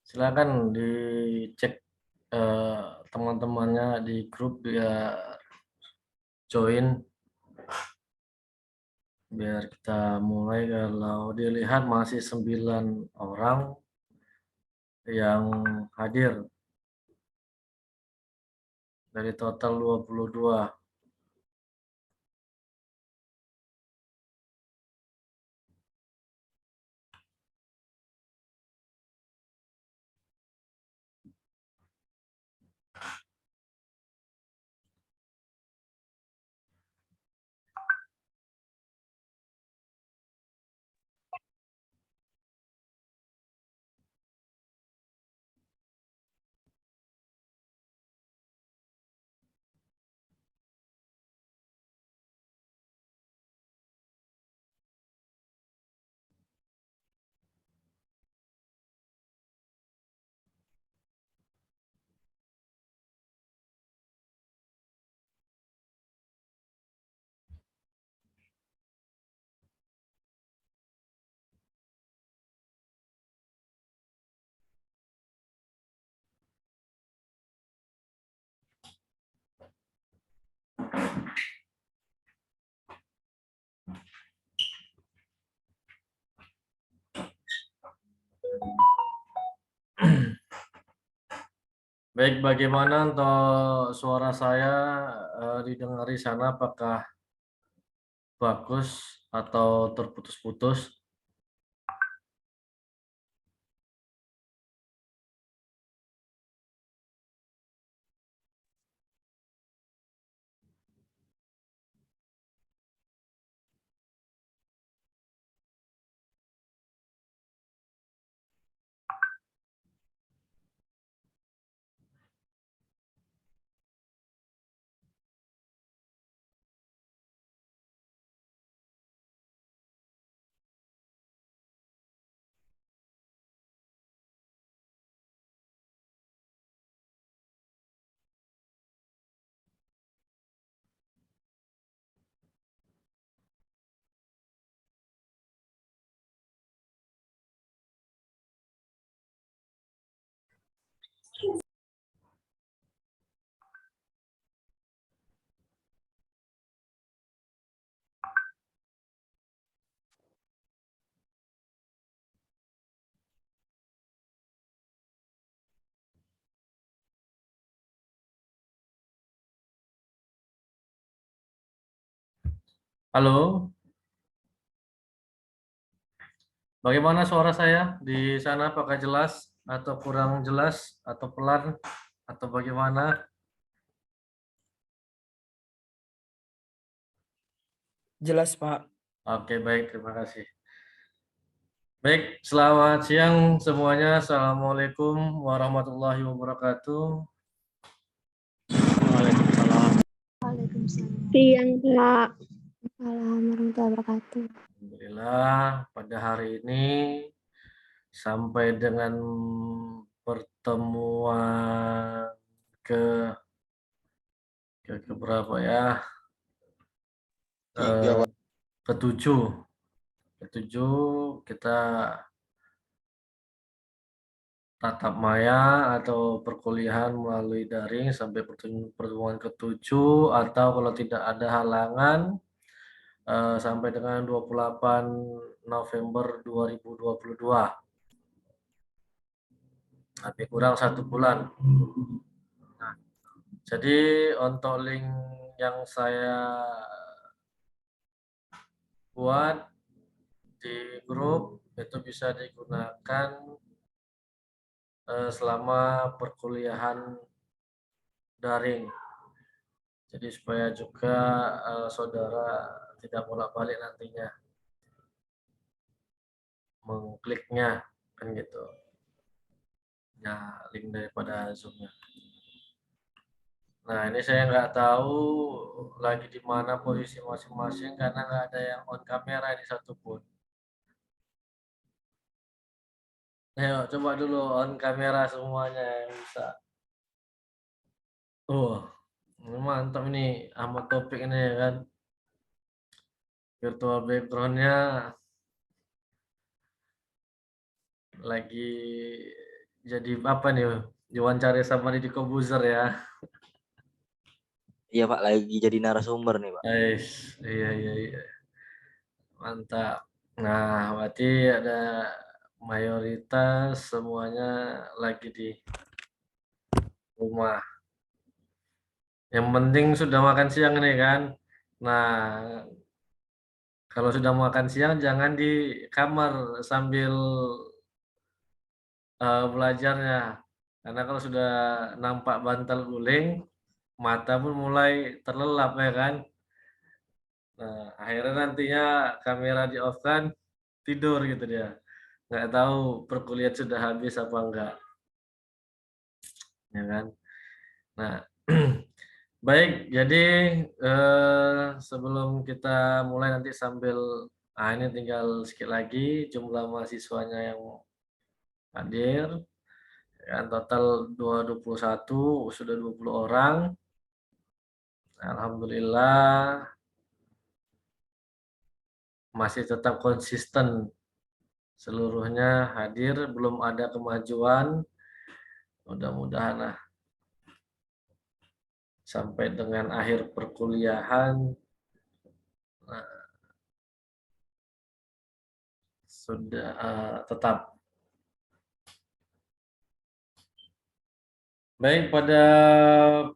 Silakan dicek teman-temannya di grup biar join, biar kita mulai. Kalau dilihat masih 9 orang yang hadir dari total 22. Baik, bagaimana untuk suara saya didengar di sana? Apakah bagus atau terputus-putus? Halo, bagaimana suara saya di sana? Apakah jelas atau kurang jelas atau pelan atau bagaimana? Jelas, Pak. Oke, baik, terima kasih. Baik, selamat siang semuanya. Assalamualaikum warahmatullahi wabarakatuh. Waalaikumsalam. Waalaikumsalam. Siang, Kak. Waalaikumsalam warahmatullahi wabarakatuh. Alhamdulillah, pada hari ini sampai dengan pertemuan ke berapa ya? Tiga, Pak. Ketujuh. Ketujuh kita tatap maya atau perkuliahan melalui daring sampai pertemuan ketujuh, atau kalau tidak ada halangan sampai dengan 28 November 2022. Tapi kurang 1 bulan. Nah, jadi untuk link yang saya buat di grup itu bisa digunakan selama perkuliahan daring. Jadi supaya juga saudara tidak bolak-balik nantinya mengkliknya, kan gitu. Ya, link daripada Zoom-nya. Nah, ini saya nggak tahu lagi di mana posisi masing-masing karena nggak ada yang on kamera ini satupun. Ayo, coba dulu on kamera semuanya yang bisa. Oh, mantap ini Ahmad Topik ini ya kan. Virtual background-nya lagi jadi apa nih, diwawancara sama Deddy Kobuzer ya. Iya Pak, lagi jadi narasumber nih Pak. Iya, iya, iya. Mantap. Nah, berarti ada mayoritas semuanya lagi di rumah. Yang penting sudah makan siang nih kan. Nah, kalau sudah makan siang jangan di kamar sambil belajarnya. Karena kalau sudah nampak bantal guling, mata pun mulai terlelap ya kan. Nah, akhirnya nantinya kamera di off kan, tidur gitu dia. Nggak tahu perkuliahan sudah habis apa enggak. Ya kan. Nah, baik, jadi sebelum kita mulai nanti sambil, nah ini tinggal sedikit lagi jumlah mahasiswanya yang hadir, ya, total 21, sudah 20 orang. Alhamdulillah masih tetap konsisten seluruhnya hadir, belum ada kemajuan. Mudah-mudahan lah sampai dengan akhir perkuliahan sudah tetap. Baik, pada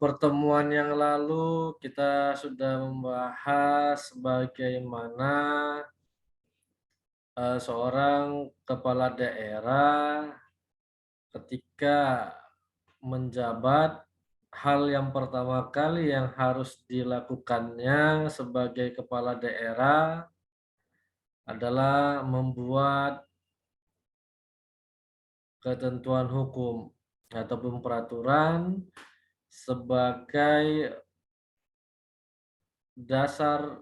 pertemuan yang lalu kita sudah membahas bagaimana seorang kepala daerah ketika menjabat, hal yang pertama kali yang harus dilakukannya sebagai kepala daerah adalah membuat ketentuan hukum ataupun peraturan sebagai dasar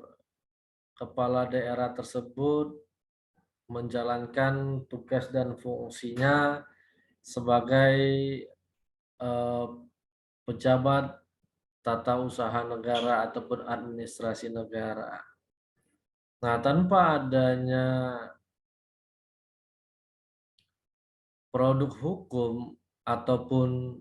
kepala daerah tersebut menjalankan tugas dan fungsinya sebagai pejabat tata usaha negara ataupun administrasi negara. Nah, tanpa adanya produk hukum ataupun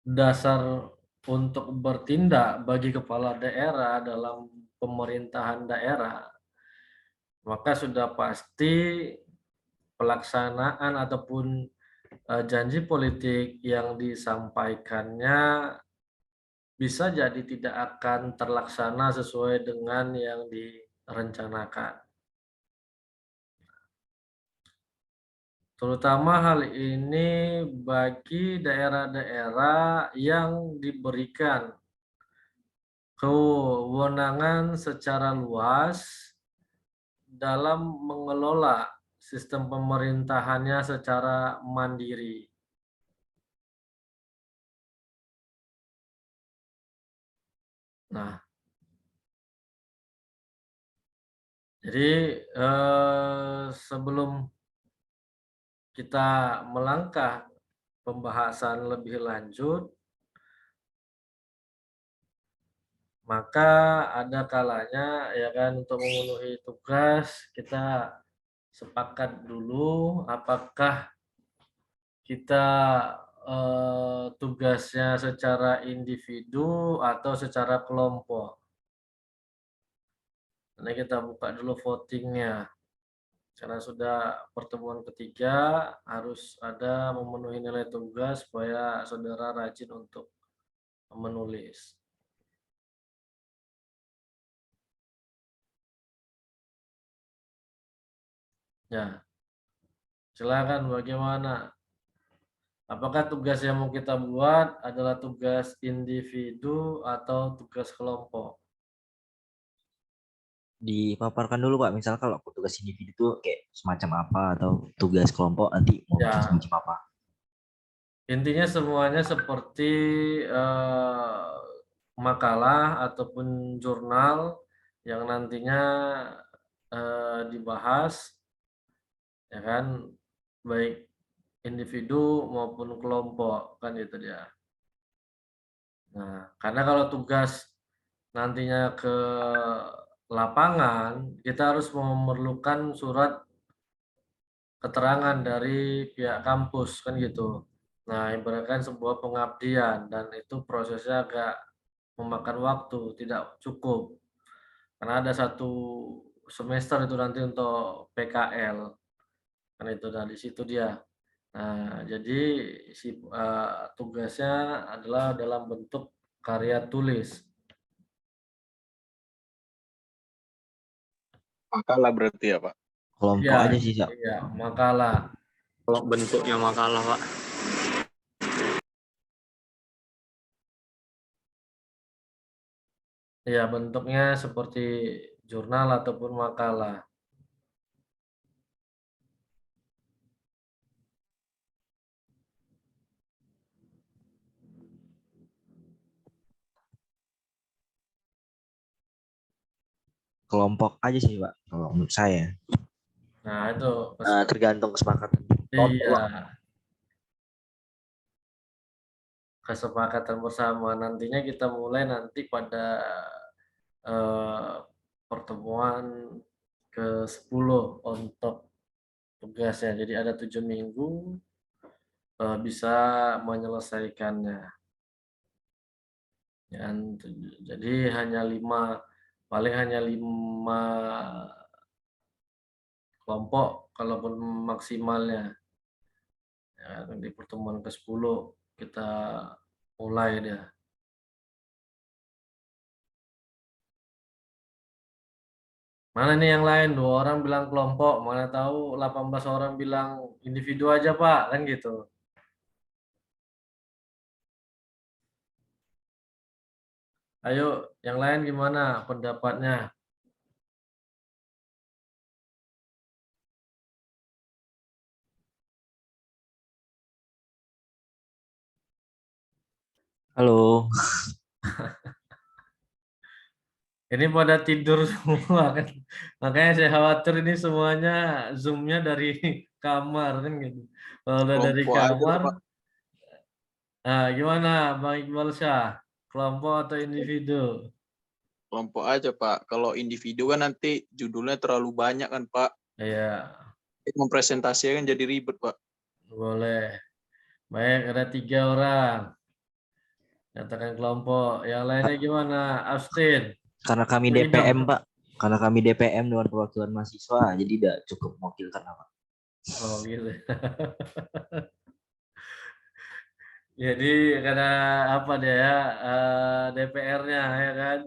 dasar untuk bertindak bagi kepala daerah dalam pemerintahan daerah, maka sudah pasti pelaksanaan ataupun janji politik yang disampaikannya bisa jadi tidak akan terlaksana sesuai dengan yang direncanakan. Terutama hal ini bagi daerah-daerah yang diberikan kewenangan secara luas dalam mengelola sistem pemerintahannya secara mandiri. Nah, jadi sebelum kita melangkah pembahasan lebih lanjut, maka ada kalanya ya kan untuk memenuhi tugas kita sepakat dulu apakah kita tugasnya secara individu atau secara kelompok. Nah, kita buka dulu votingnya. Karena sudah pertemuan ketiga, harus ada memenuhi nilai tugas supaya saudara rajin untuk menulis. Ya, silakan bagaimana? Apakah tugas yang mau kita buat adalah tugas individu atau tugas kelompok? Dipaparkan dulu Pak, misal kalau tugas individu itu kayak semacam apa atau tugas kelompok nanti mau Ya. semacam apa? Intinya semuanya seperti makalah ataupun jurnal yang nantinya dibahas, ya kan, baik individu maupun kelompok, kan itu dia. Nah, karena kalau tugas nantinya ke lapangan, kita harus memerlukan surat keterangan dari pihak kampus kan gitu. Nah, ibaratkan sebuah pengabdian dan itu prosesnya agak memakan waktu, tidak cukup. Karena ada 1 semester itu nanti untuk PKL. Kan itu dari situ dia. Nah, jadi tugasnya adalah dalam bentuk karya tulis. Makalah berarti ya, Pak. Kelompok Iya, aja sih, Cak. iya, makalah. Kalau bentuknya makalah, Pak. Ya, bentuknya seperti jurnal ataupun makalah. Kelompok aja sih, Pak, kalau menurut saya. Nah, itu Tergantung kesepakatan kelompok, Pak. iya, kesepakatan bersama. Nantinya kita mulai nanti pada eh, pertemuan ke-10 untuk tugasnya. Jadi ada 7 minggu bisa menyelesaikannya. Jadi paling hanya 5 kelompok kalaupun maksimalnya. Ya, di pertemuan ke-10 kita mulai dia. Mana nih yang lain? 2 orang bilang kelompok, mana tahu 18 orang bilang individu aja, Pak, kan gitu. Ayo, yang lain gimana pendapatnya? Halo. Ini pada tidur semua kan. Makanya saya khawatir ini semuanya Zoom-nya dari kamar kan gitu. Kalau udah dari Kelompok aja lah, kamar, Pak. gimana Bang Iqbal Syah? Kelompok atau individu? Kelompok aja, Pak. Kalau individu kan nanti judulnya terlalu banyak kan, Pak. Iya, Mempresentasikan jadi ribet, Pak. boleh. Baik, ada 3 orang. Nyatakan kelompok. Yang lainnya gimana? Austin. Karena kami Idem. DPM, Pak. Karena kami DPM Dewan Perwakilan Mahasiswa, jadi tidak cukup mewakilkan, Pak. Oh gitu. Jadi karena apa dia ya DPR-nya ya kan.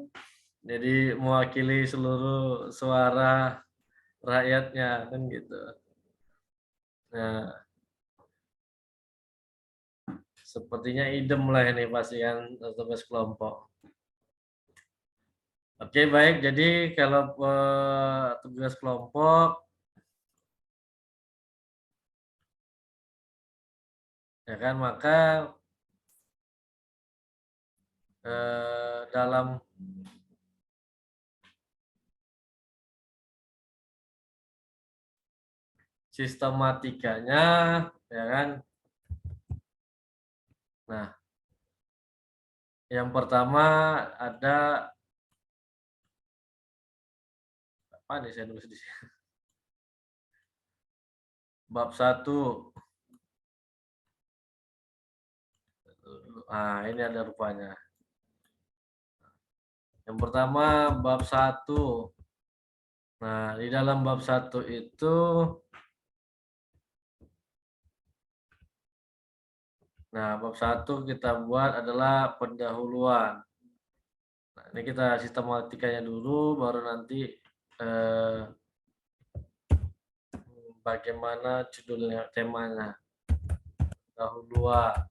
Jadi mewakili seluruh suara rakyatnya kan gitu. Nah, sepertinya idem lah ini pasti kan tugas kelompok. Oke, baik. Jadi kalau tugas kelompok ya kan maka dalam sistematikanya ya kan. Nah, yang pertama ada apa nih saya nulis di sini? Bab 1. Nah, ini ada rupanya. Yang pertama bab 1. Nah, di dalam bab 1 itu bab 1 kita buat adalah pendahuluan. Nah, ini kita sistematikanya dulu baru nanti bagaimana judulnya, temanya. Pendahuluan.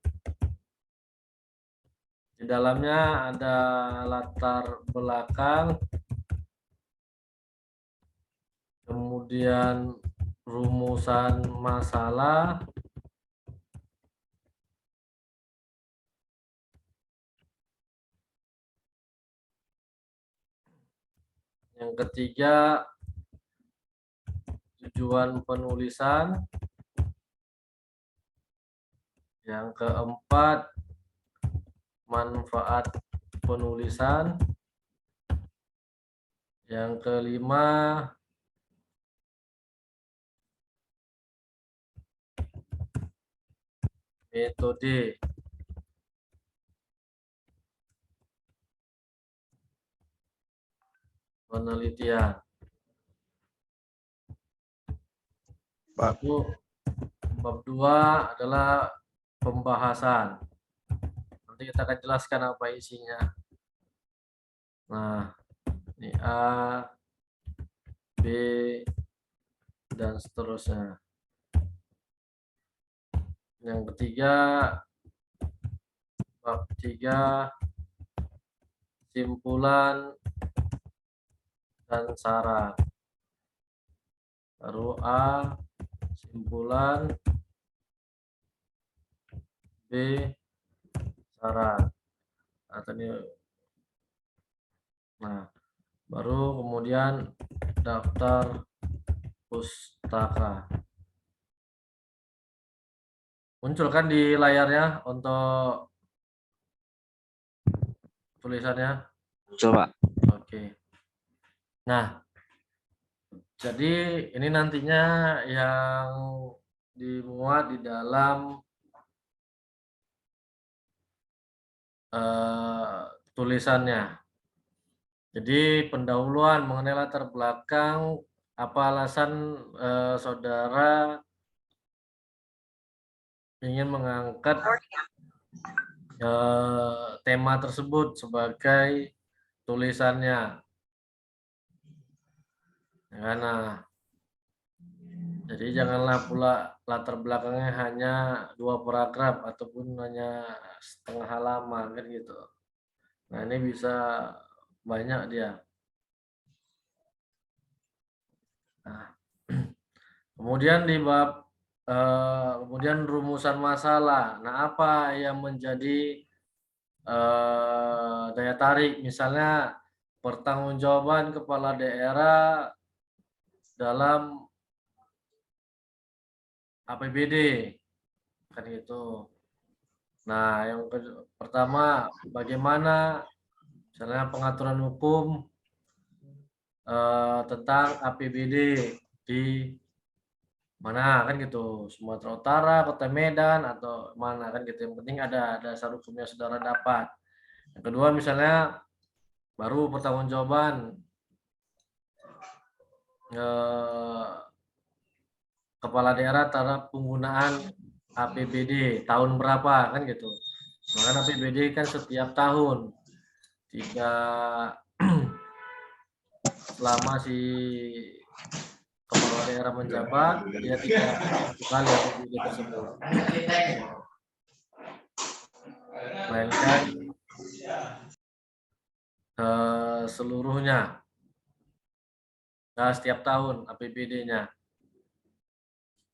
Di dalamnya ada latar belakang, kemudian rumusan masalah, yang ketiga tujuan penulisan, yang keempat manfaat penulisan, yang kelima metode penelitian. Lalu bab 2 adalah pembahasan. Nanti kita akan jelaskan apa isinya. Nah, ini A, B, dan seterusnya. Yang ketiga, bab 3, simpulan dan saran. Baru A, simpulan, B, saran. Nah, baru kemudian daftar pustaka. Muncul kan di layarnya untuk tulisannya? Muncul, Pak. Oke. Nah, jadi ini nantinya yang dimuat di dalam tulisannya. Jadi pendahuluan mengenai latar belakang apa alasan saudara ingin mengangkat tema tersebut sebagai tulisannya. Nah, jadi janganlah pula latar belakangnya hanya 2 paragraf ataupun hanya setengah halaman kan gitu. Nah, ini bisa banyak dia. Nah, kemudian di bab kemudian rumusan masalah. Nah, apa yang menjadi daya tarik? Misalnya pertanggungjawaban kepala daerah dalam APBD kan gitu. Nah, yang pertama bagaimana misalnya pengaturan hukum tentang APBD di mana kan gitu, Sumatera Utara, Kota Medan atau mana kan gitu. Yang penting ada dasar hukumnya saudara dapat. Yang kedua misalnya baru pertanggungjawaban kepala daerah terhadap penggunaan APBD tahun berapa kan gitu. Maka APBD kan setiap tahun, tidak selama si kepala daerah menjabat, dia tidak satu kali APBD tersebut, melainkan seluruhnya, setiap tahun APBD-nya.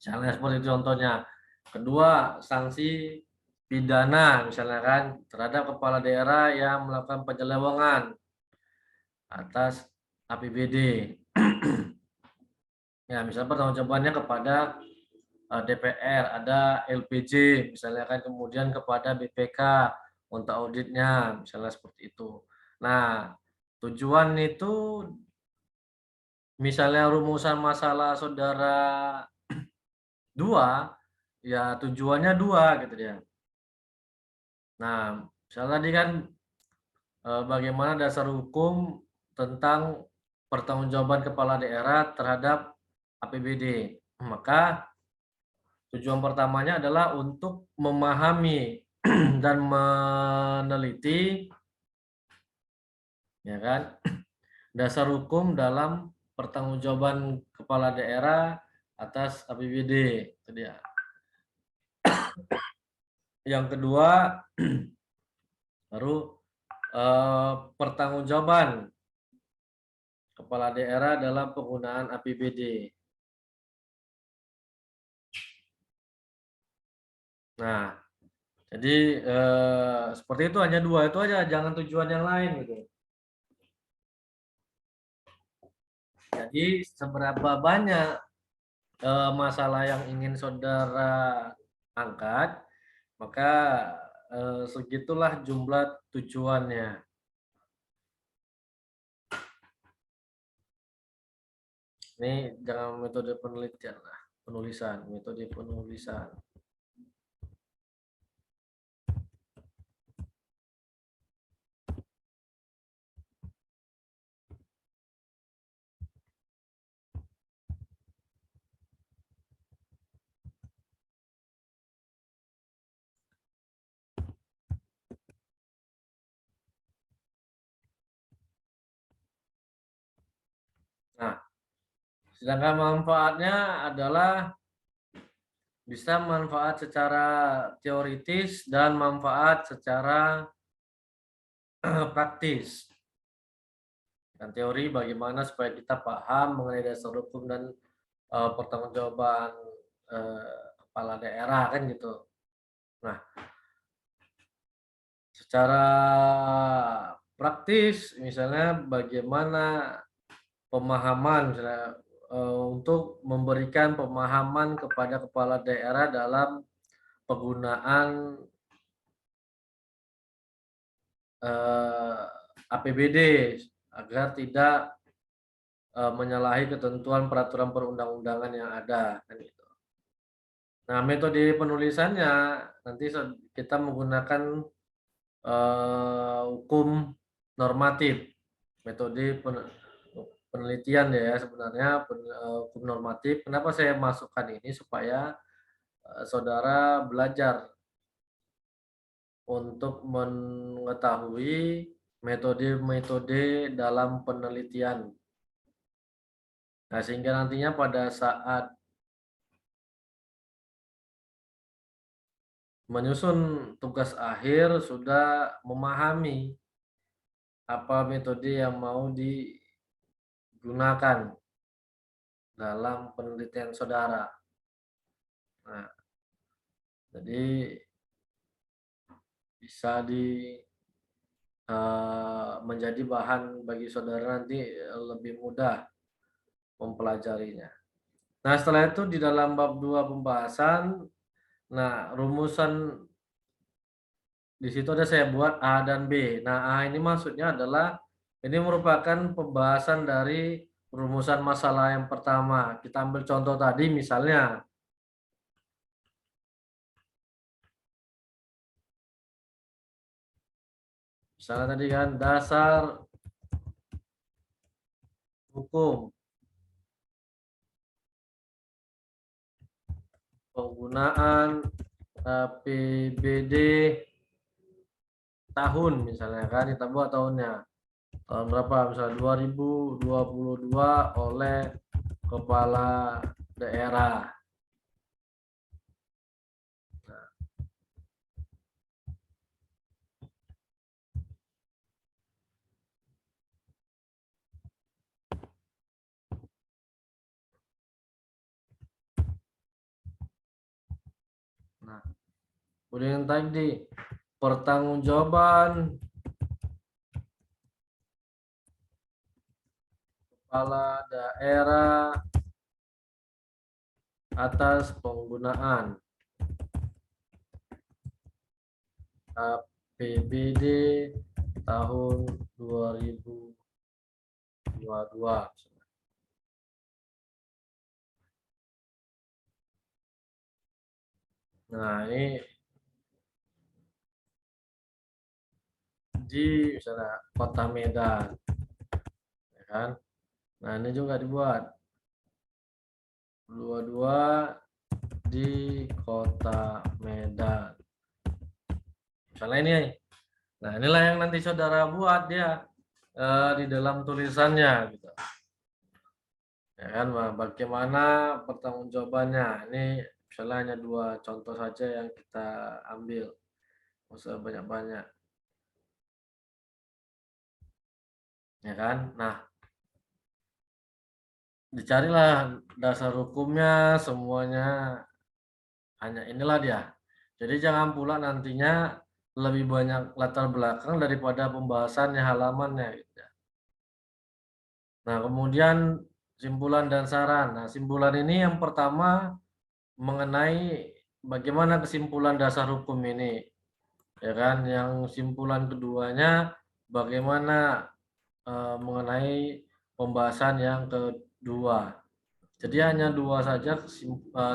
Misalnya seperti itu contohnya. Kedua, sanksi pidana misalnya kan terhadap kepala daerah yang melakukan penyelewengan atas APBD. Ya, misalnya pertanggungjawabannya kepada DPR, ada LPJ misalnya kan, kemudian kepada BPK untuk auditnya, misalnya seperti itu. Nah, tujuan itu misalnya rumusan masalah saudara 2, ya tujuannya 2 gitu dia. Nah, misalnya tadi kan bagaimana dasar hukum tentang pertanggungjawaban kepala daerah terhadap APBD. Maka tujuan pertamanya adalah untuk memahami dan meneliti ya kan dasar hukum dalam pertanggungjawaban kepala daerah atas APBD itu dia. Yang kedua baru pertanggungjawaban kepala daerah dalam penggunaan APBD. Nah, jadi seperti itu, hanya 2 itu aja, jangan tujuan yang lain gitu. Jadi seberapa banyak masalah yang ingin saudara angkat, maka segitulah jumlah tujuannya. Ini jangan metode penelitian lah, penulisan, metode penulisan. Nah, sedangkan manfaatnya adalah bisa manfaat secara teoritis dan manfaat secara praktis. Dan teori bagaimana supaya kita paham mengenai dasar hukum dan pertanggungjawaban kepala daerah kan gitu. Nah, secara praktis misalnya bagaimana pemahaman misalnya untuk memberikan pemahaman kepada kepala daerah dalam penggunaan APBD agar tidak menyalahi ketentuan peraturan perundang-undangan yang ada kan gitu. Nah, metode penulisannya nanti kita menggunakan hukum normatif, metode penelitian ya sebenarnya hukum normatif. Kenapa saya masukkan ini supaya saudara belajar untuk mengetahui metode-metode dalam penelitian. Nah, sehingga nantinya pada saat menyusun tugas akhir sudah memahami apa metode yang mau digunakan dalam penelitian saudara. Nah, jadi bisa menjadi bahan bagi saudara nanti lebih mudah mempelajarinya. Nah, setelah itu di dalam bab 2 pembahasan, nah rumusan di situ ada saya buat A dan B. Nah, A ini maksudnya adalah ini merupakan pembahasan dari rumusan masalah yang pertama. Kita ambil contoh tadi misalnya tadi kan dasar hukum penggunaan APBD tahun misalnya kan kita buat tahunnya. Tahun berapa misalnya 2022 oleh kepala daerah. Nah, kemudian tadi pertanggungjawaban kepala daerah atas penggunaan APBD tahun 2022. Nah, ini di misalnya Kota Medan, ya kan? Nah, ini juga dibuat 22 di Kota Medan. Misalnya ini. Nah, inilah yang nanti saudara buat dia di dalam tulisannya gitu. Ya kan, bagaimana pertanggungjawabannya? Ini misalnya hanya 2 contoh saja yang kita ambil. Nggak usah banyak-banyak. Ya kan? Nah, dicarilah dasar hukumnya semuanya hanya inilah dia. Jadi jangan pula nantinya lebih banyak latar belakang daripada pembahasannya halamannya gitu ya. Nah, kemudian simpulan dan saran. Nah, simpulan ini yang pertama mengenai bagaimana kesimpulan dasar hukum ini. Ya kan? Yang simpulan keduanya bagaimana mengenai pembahasan yang kedua. Jadi hanya 2 saja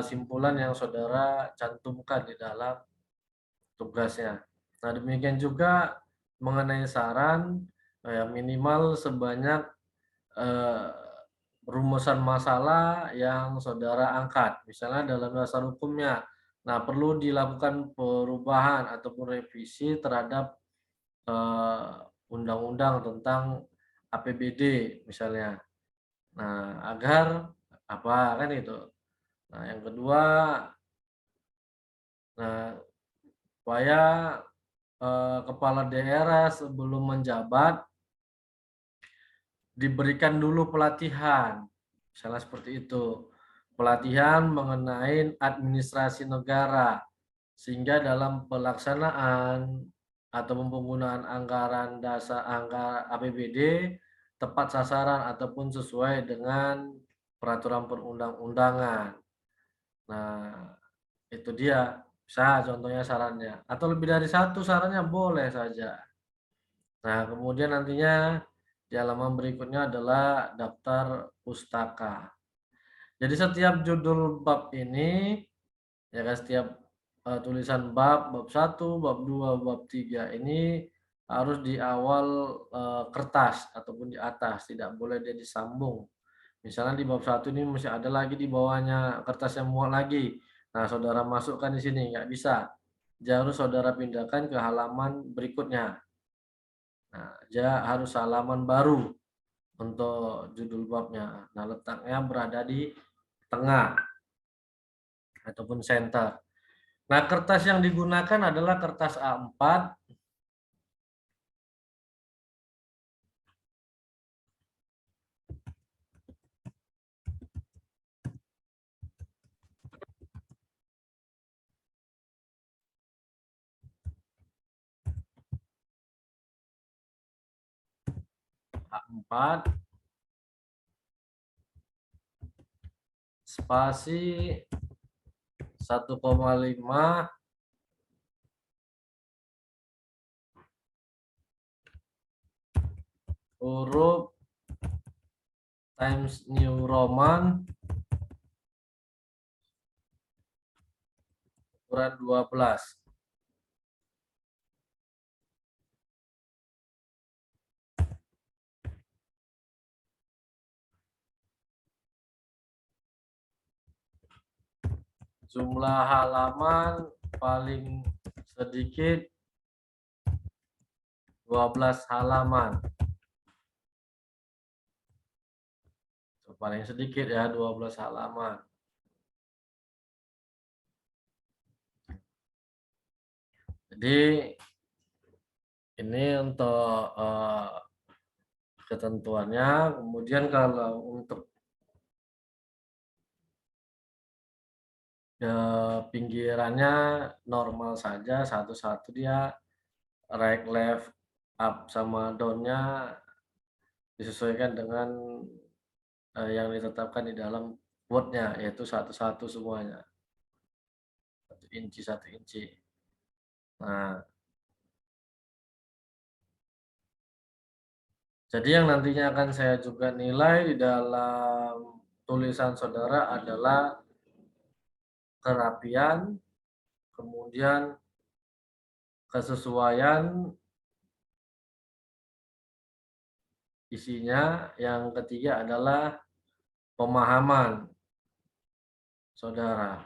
simpulan yang saudara cantumkan di dalam tugasnya. Nah, demikian juga mengenai saran minimal sebanyak rumusan masalah yang saudara angkat. Misalnya dalam dasar hukumnya. Nah, perlu dilakukan perubahan ataupun revisi terhadap undang-undang tentang APBD misalnya. Nah, agar apa kan itu. Nah, yang kedua, nah supaya kepala daerah sebelum menjabat diberikan dulu pelatihan, misalnya seperti itu. Pelatihan mengenai administrasi negara, sehingga dalam pelaksanaan atau penggunaan anggaran dasar APBD tepat sasaran ataupun sesuai dengan peraturan perundang-undangan. Nah, itu dia. Bisa contohnya sarannya. Atau lebih dari satu sarannya boleh saja. Nah, kemudian nantinya di halaman berikutnya adalah daftar pustaka. Jadi setiap judul bab ini, ya kan, setiap tulisan bab 1, bab 2, bab 3 ini harus di awal kertas ataupun di atas, tidak boleh dia disambung. Misalnya di bab 1 ini masih ada lagi di bawahnya kertas yang muat lagi. Nah, saudara masukkan di sini, nggak bisa. Dia harus saudara pindahkan ke halaman berikutnya. Nah, dia harus halaman baru untuk judul babnya. Nah, letaknya berada di tengah ataupun center. Nah, kertas yang digunakan adalah kertas A4. A4 spasi 1,5 huruf Times New Roman ukuran 12. Jumlah halaman paling sedikit 12 halaman. Paling sedikit ya 12 halaman. Jadi ini untuk ketentuannya. Kemudian kalau untuk pinggirannya normal saja, satu-satu dia, right, left, up sama down-nya disesuaikan dengan yang ditetapkan di dalam Word-nya, yaitu satu-satu semuanya. 1 inci 1 inci. Nah, jadi yang nantinya akan saya juga nilai di dalam tulisan saudara adalah kerapian, kemudian kesesuaian isinya, yang ketiga adalah pemahaman saudara.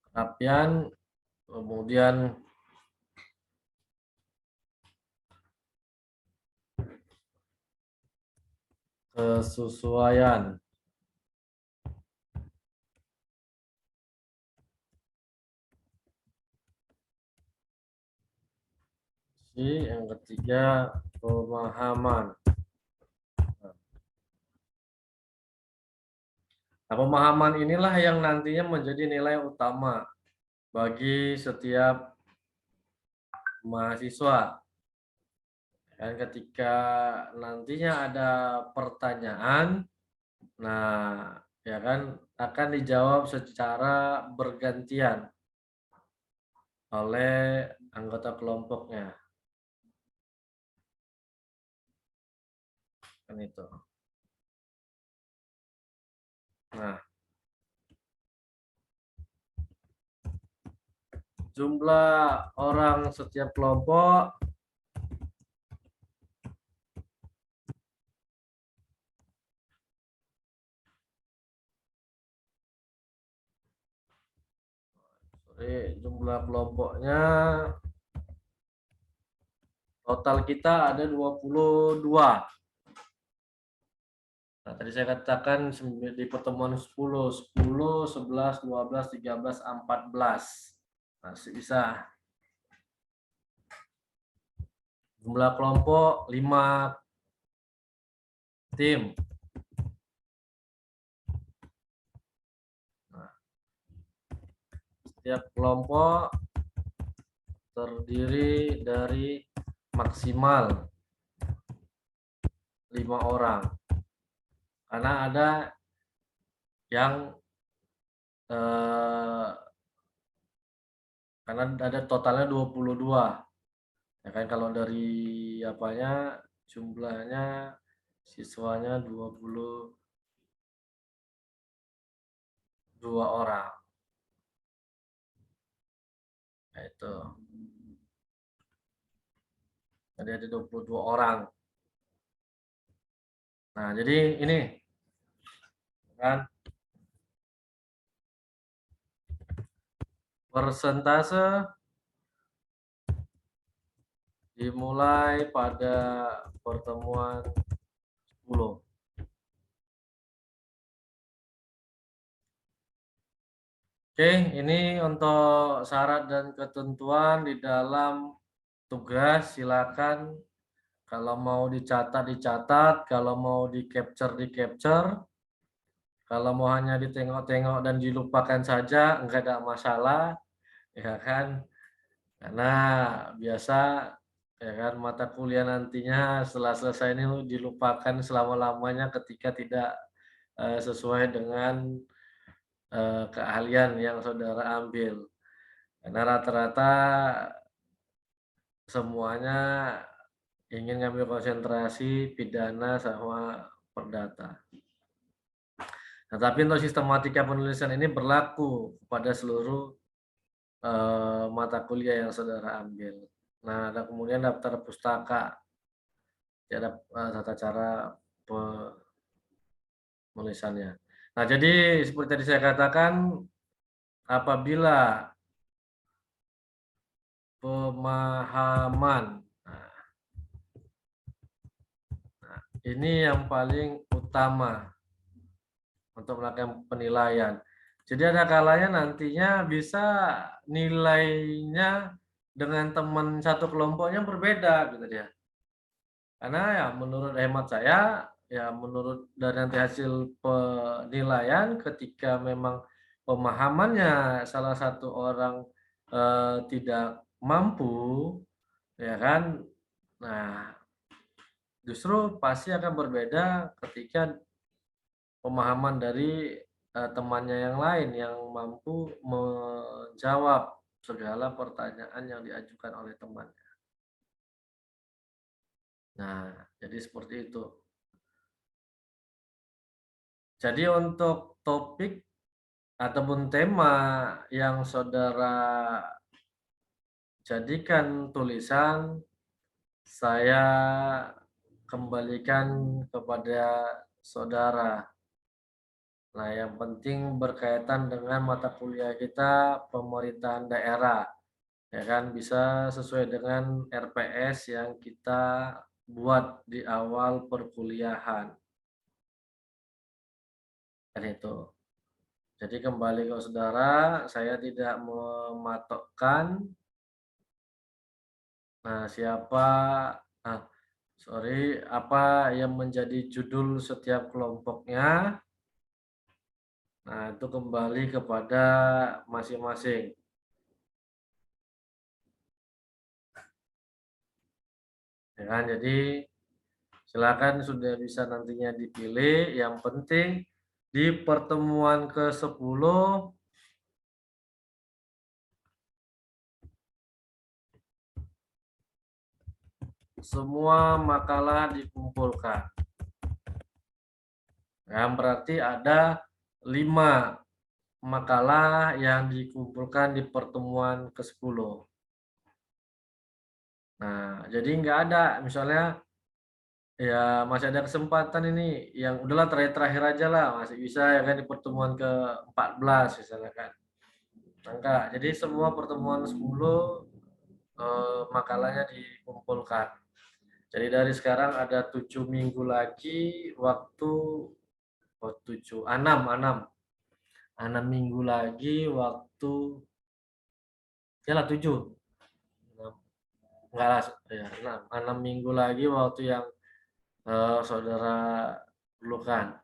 Kerapian, kemudian kesesuaian. Yang ketiga pemahaman. Nah, pemahaman inilah yang nantinya menjadi nilai utama bagi setiap mahasiswa. Dan ketika nantinya ada pertanyaan, nah ya kan, akan dijawab secara bergantian oleh anggota kelompoknya. Kan itu. Nah, jumlah orang setiap kelompok jumlah kelompoknya total kita ada 22. Nah, tadi saya katakan di pertemuan 10, 11, 12, 13, 14. Masih bisa. Jumlah kelompok 5 tim. Nah, setiap kelompok terdiri dari maksimal 5 orang. Karena ada yang karena ada totalnya 22. Ya kan, kalau dari apanya jumlahnya siswanya 22 orang. Nah, itu. Jadi ada 22 orang. Nah, jadi ini kan persentase dimulai pada pertemuan 10. Oke, ini untuk syarat dan ketentuan di dalam tugas. Silakan kalau mau dicatat, kalau mau di-capture. Kalau mau hanya ditengok-tengok dan dilupakan saja, enggak ada masalah, ya kan? Karena biasa, ya kan, mata kuliah nantinya setelah selesai ini dilupakan selama-lamanya ketika tidak sesuai dengan keahlian yang saudara ambil. Karena rata-rata semuanya ingin ngambil konsentrasi pidana sama perdata. Nah, tapi untuk sistematika penulisan ini berlaku pada seluruh mata kuliah yang saudara ambil. Nah, ada kemudian daftar pustaka, ada tata cara penulisannya. Nah, jadi seperti tadi saya katakan, apabila pemahaman, nah, ini yang paling utama untuk melakukan penilaian. Jadi ada kalanya nantinya bisa nilainya dengan teman satu kelompoknya berbeda gitu dia. Karena ya menurut hemat saya, ya menurut dari nanti hasil penilaian ketika memang pemahamannya salah satu orang tidak mampu, ya kan. Nah, justru pasti akan berbeda ketika pemahaman dari temannya yang lain yang mampu menjawab segala pertanyaan yang diajukan oleh temannya. Nah, jadi seperti itu. Jadi untuk topik ataupun tema yang saudara jadikan tulisan, saya kembalikan kepada saudara. Nah, yang penting berkaitan dengan mata kuliah kita pemerintahan daerah. Ya kan, bisa sesuai dengan RPS yang kita buat di awal perkuliahan. Kan itu. Jadi kembali ke saudara, saya tidak mematokkan apa yang menjadi judul setiap kelompoknya. Nah, itu kembali kepada masing-masing. Ya kan? Jadi silakan sudah bisa nantinya dipilih. Yang penting di pertemuan ke-10 semua makalah dikumpulkan. Yang berarti ada 5 makalah yang dikumpulkan di pertemuan ke-10. Nah, jadi nggak ada misalnya ya masih ada kesempatan ini yang udahlah terakhir aja lah, masih bisa ya kan di pertemuan ke-14 misalnya kan. Enggak, jadi semua pertemuan 10 makalahnya dikumpulkan. Jadi dari sekarang ada 7 minggu lagi waktu, 6 minggu lagi waktu, ya lah 7, enggak lah, ya 6 minggu lagi waktu yang saudara perlukan.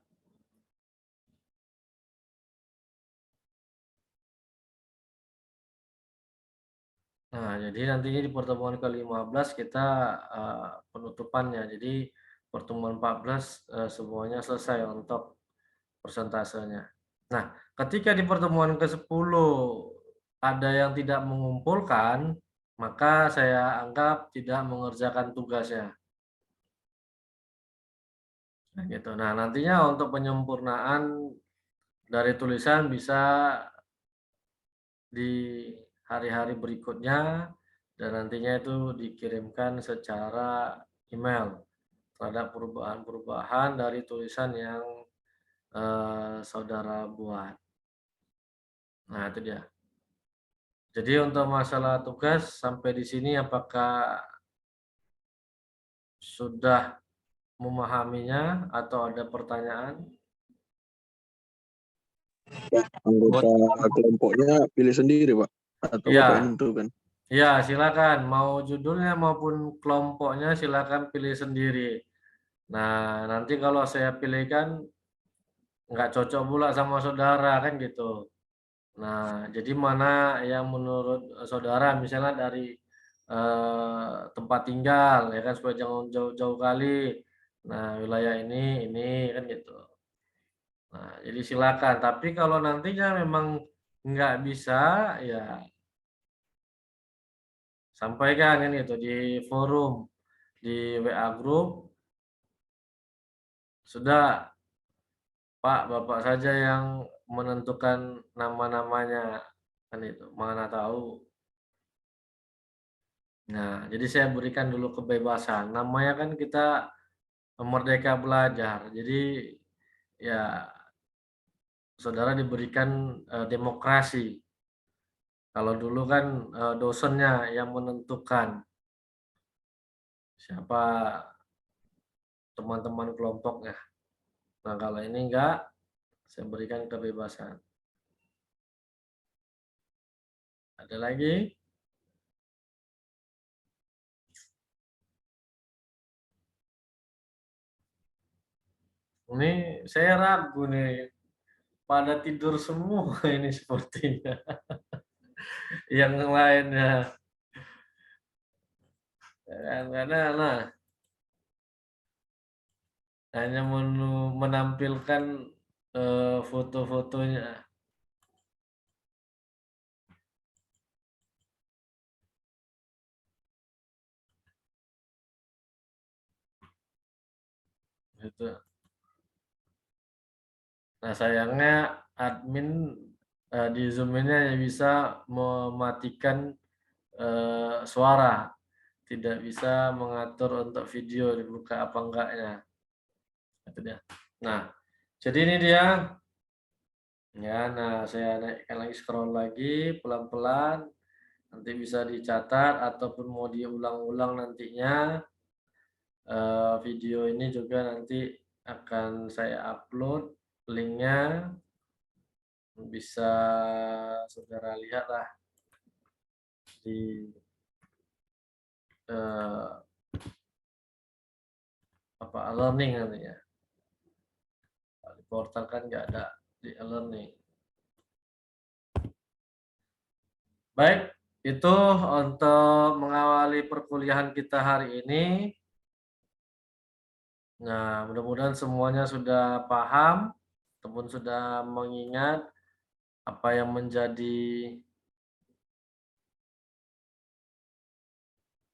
Nah, jadi nantinya di pertemuan ke-15 kita penutupannya. Jadi pertemuan 14 semuanya selesai untuk persentasenya. Nah, ketika di pertemuan ke-10 ada yang tidak mengumpulkan, maka saya anggap tidak mengerjakan tugasnya. Nah, gitu. Nah, nantinya untuk penyempurnaan dari tulisan bisa di hari-hari berikutnya dan nantinya itu dikirimkan secara email terhadap perubahan-perubahan dari tulisan yang saudara buat. Nah, itu dia. Jadi untuk masalah tugas sampai di sini apakah sudah memahaminya atau ada pertanyaan? Anggota kelompoknya pilih sendiri, Pak. Atau Bapak yang Iya, nentukan? iya silakan. Mau judulnya maupun kelompoknya silakan pilih sendiri. Nah, nanti kalau saya pilihkan nggak cocok pula sama saudara kan gitu. Nah, jadi mana yang menurut saudara misalnya dari tempat tinggal ya kan supaya jangan jauh-jauh kali. Nah, wilayah ini kan gitu. Nah, jadi silakan. Tapi kalau nantinya memang nggak bisa, ya sampaikan kan gitu di forum, di WA grup. Sudah, Pak, Bapak saja yang menentukan nama-namanya kan itu. Mana tahu. Nah, jadi saya berikan dulu kebebasan. Namanya kan kita merdeka belajar. Jadi ya saudara diberikan demokrasi. Kalau dulu kan dosennya yang menentukan siapa teman-teman kelompoknya. Nah, kalau ini enggak, saya berikan kebebasan. Ada lagi? Ini saya ragu nih, pada tidur semua ini sepertinya. Yang lainnya. Karena nah, hanya menampilkan foto-fotonya. Gitu. Nah, sayangnya admin di Zoom ini hanya bisa mematikan suara, tidak bisa mengatur untuk video dibuka apa enggaknya. Itu dia. Nah, jadi ini dia. Ya, nah saya naikkan lagi, scroll lagi pelan-pelan. Nanti bisa dicatat ataupun mau diulang-ulang nantinya. Video ini juga nanti akan saya upload linknya. Bisa saudara lihat lah di apa learning nantinya. Di portal kan nggak ada di learning. Baik, itu untuk mengawali perkuliahan kita hari ini. Nah, mudah-mudahan semuanya sudah paham, ataupun sudah mengingat apa yang menjadi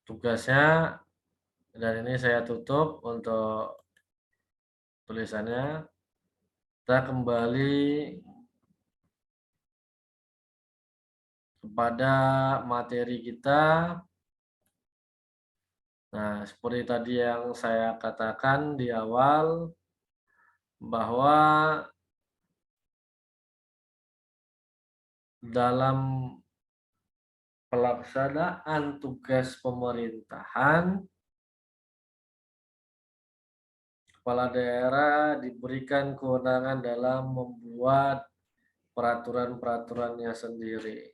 tugasnya. Dan ini saya tutup untuk tulisannya. Kita kembali kepada materi kita. Nah, seperti tadi yang saya katakan di awal, bahwa dalam pelaksanaan tugas pemerintahan, kepala daerah diberikan kewenangan dalam membuat peraturan-peraturannya sendiri.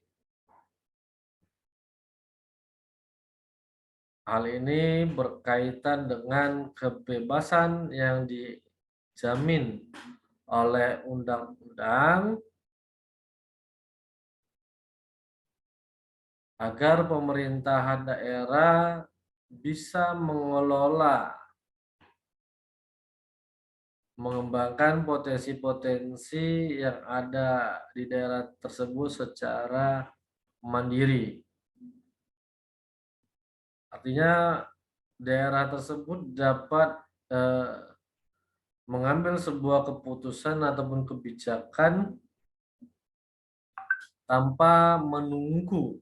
Hal ini berkaitan dengan kebebasan yang dijamin oleh undang-undang agar pemerintahan daerah bisa mengelola, mengembangkan potensi-potensi yang ada di daerah tersebut secara mandiri. Artinya daerah tersebut dapat mengambil sebuah keputusan ataupun kebijakan tanpa menunggu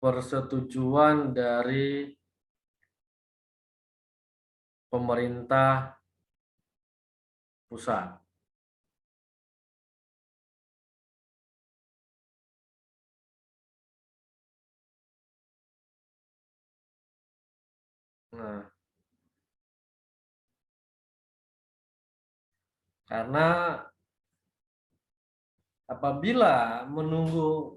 persetujuan dari pemerintah pusat. Nah, karena apabila menunggu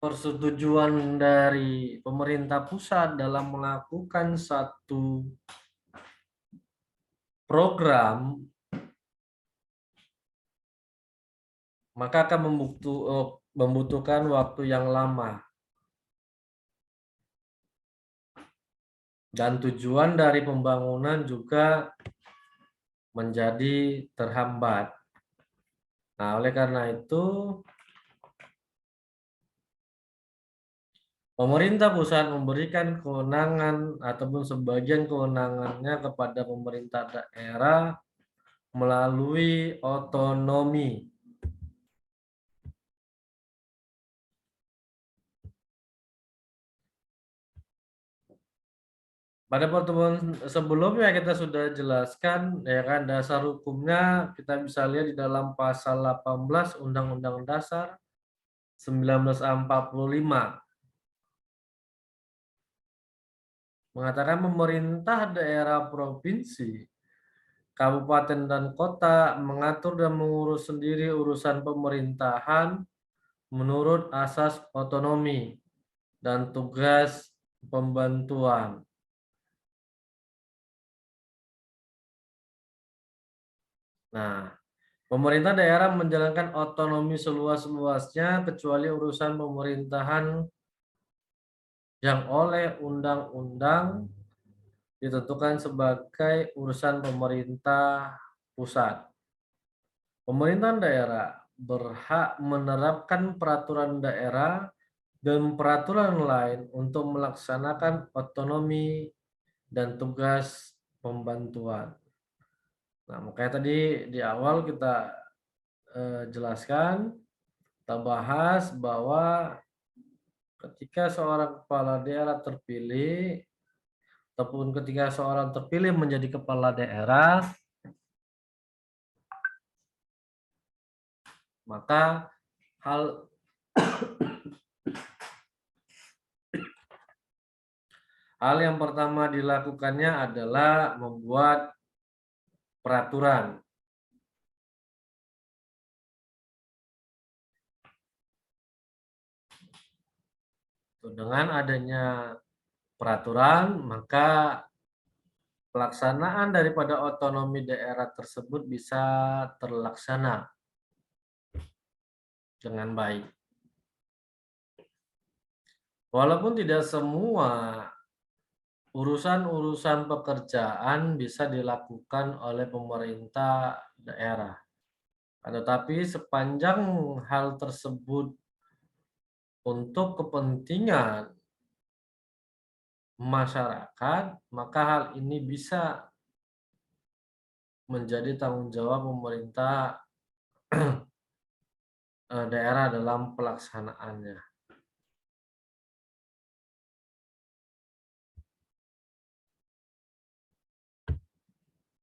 persetujuan dari pemerintah pusat dalam melakukan satu program, maka akan membutuhkan waktu yang lama. Dan tujuan dari pembangunan juga menjadi terhambat. Nah, oleh karena itu, pemerintah pusat memberikan kewenangan ataupun sebagian kewenangannya kepada pemerintah daerah melalui otonomi. Pada pertemuan sebelumnya kita sudah jelaskan ya kan, dasar hukumnya kita bisa lihat di dalam pasal 18 Undang-Undang Dasar 1945. Mengatakan pemerintah daerah provinsi, kabupaten dan kota mengatur dan mengurus sendiri urusan pemerintahan menurut asas otonomi dan tugas pembantuan. Nah, pemerintah daerah menjalankan otonomi seluas-luasnya kecuali urusan pemerintahan yang oleh undang-undang ditentukan sebagai urusan pemerintah pusat. Pemerintah daerah berhak menerapkan peraturan daerah dan peraturan lain untuk melaksanakan otonomi dan tugas pembantuan. Nah, makanya tadi di awal kita jelaskan, kita bahas bahwa ketika seorang kepala daerah terpilih, ataupun ketika seorang terpilih menjadi kepala daerah, maka hal yang pertama dilakukannya adalah membuat peraturan. Dengan adanya peraturan, maka pelaksanaan daripada otonomi daerah tersebut bisa terlaksana dengan baik. Walaupun tidak semua urusan-urusan pekerjaan bisa dilakukan oleh pemerintah daerah. Tetapi sepanjang hal tersebut untuk kepentingan masyarakat, maka hal ini bisa menjadi tanggung jawab pemerintah daerah dalam pelaksanaannya.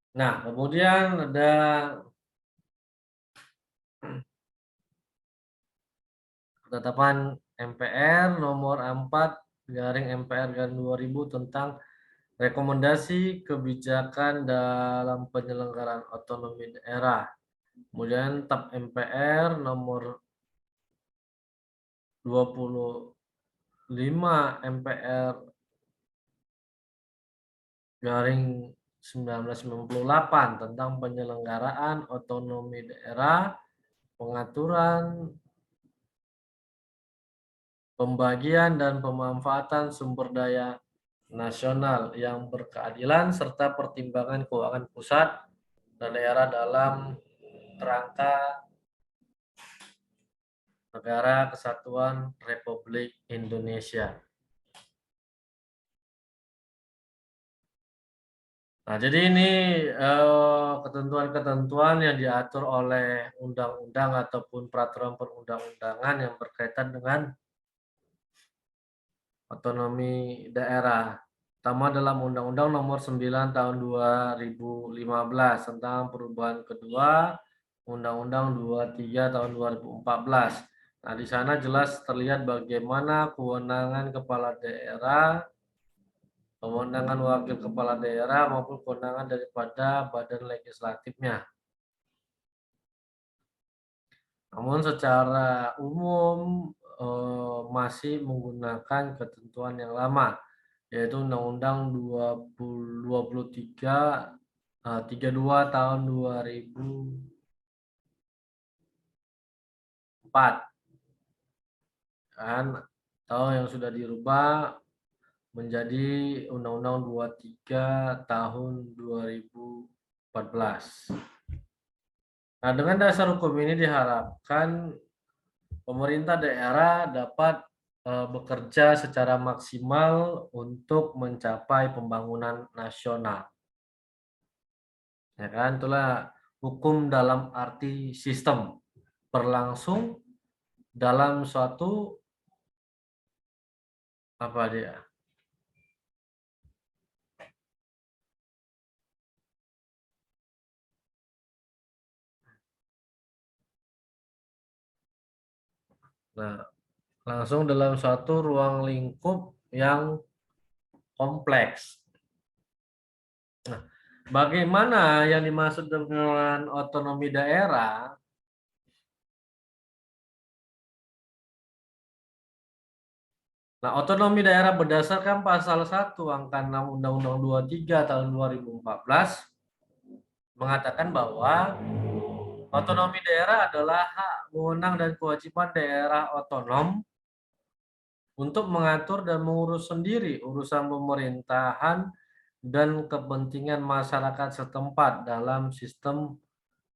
Nah, kemudian ada ketetapan MPR nomor 4/MPR/2000 tentang rekomendasi kebijakan dalam penyelenggaraan otonomi daerah. Kemudian TAP MPR nomor 25 MPR garing 1998 tentang penyelenggaraan otonomi daerah, pengaturan, pembagian dan pemanfaatan sumber daya nasional yang berkeadilan serta pertimbangan keuangan pusat dan daerah dalam kerangka Negara Kesatuan Republik Indonesia. Nah, jadi ini ketentuan-ketentuan yang diatur oleh undang-undang ataupun peraturan perundang-undangan yang berkaitan dengan otonomi daerah. Pertama dalam Undang-Undang Nomor 9 Tahun 2015 tentang perubahan kedua Undang-Undang 23 Tahun 2014. Nah, di sana jelas terlihat bagaimana kewenangan kepala daerah, kewenangan wakil kepala daerah maupun kewenangan daripada badan legislatifnya. Namun secara umum masih menggunakan ketentuan yang lama, yaitu Undang-Undang 32 tahun 2004 kan, atau yang sudah dirubah menjadi Undang-Undang 23 tahun 2014. Nah, dengan dasar hukum ini diharapkan pemerintah daerah dapat bekerja secara maksimal untuk mencapai pembangunan nasional. Ya kan, itulah hukum dalam arti sistem berlangsung dalam suatu apa dia? Nah, langsung dalam suatu ruang lingkup yang kompleks. Nah, bagaimana yang dimaksud dengan otonomi daerah? Nah, otonomi daerah berdasarkan pasal 1 angka 6 Undang-Undang 23 tahun 2014 mengatakan bahwa otonomi daerah adalah hak, wewenang, dan kewajiban daerah otonom untuk mengatur dan mengurus sendiri urusan pemerintahan dan kepentingan masyarakat setempat dalam sistem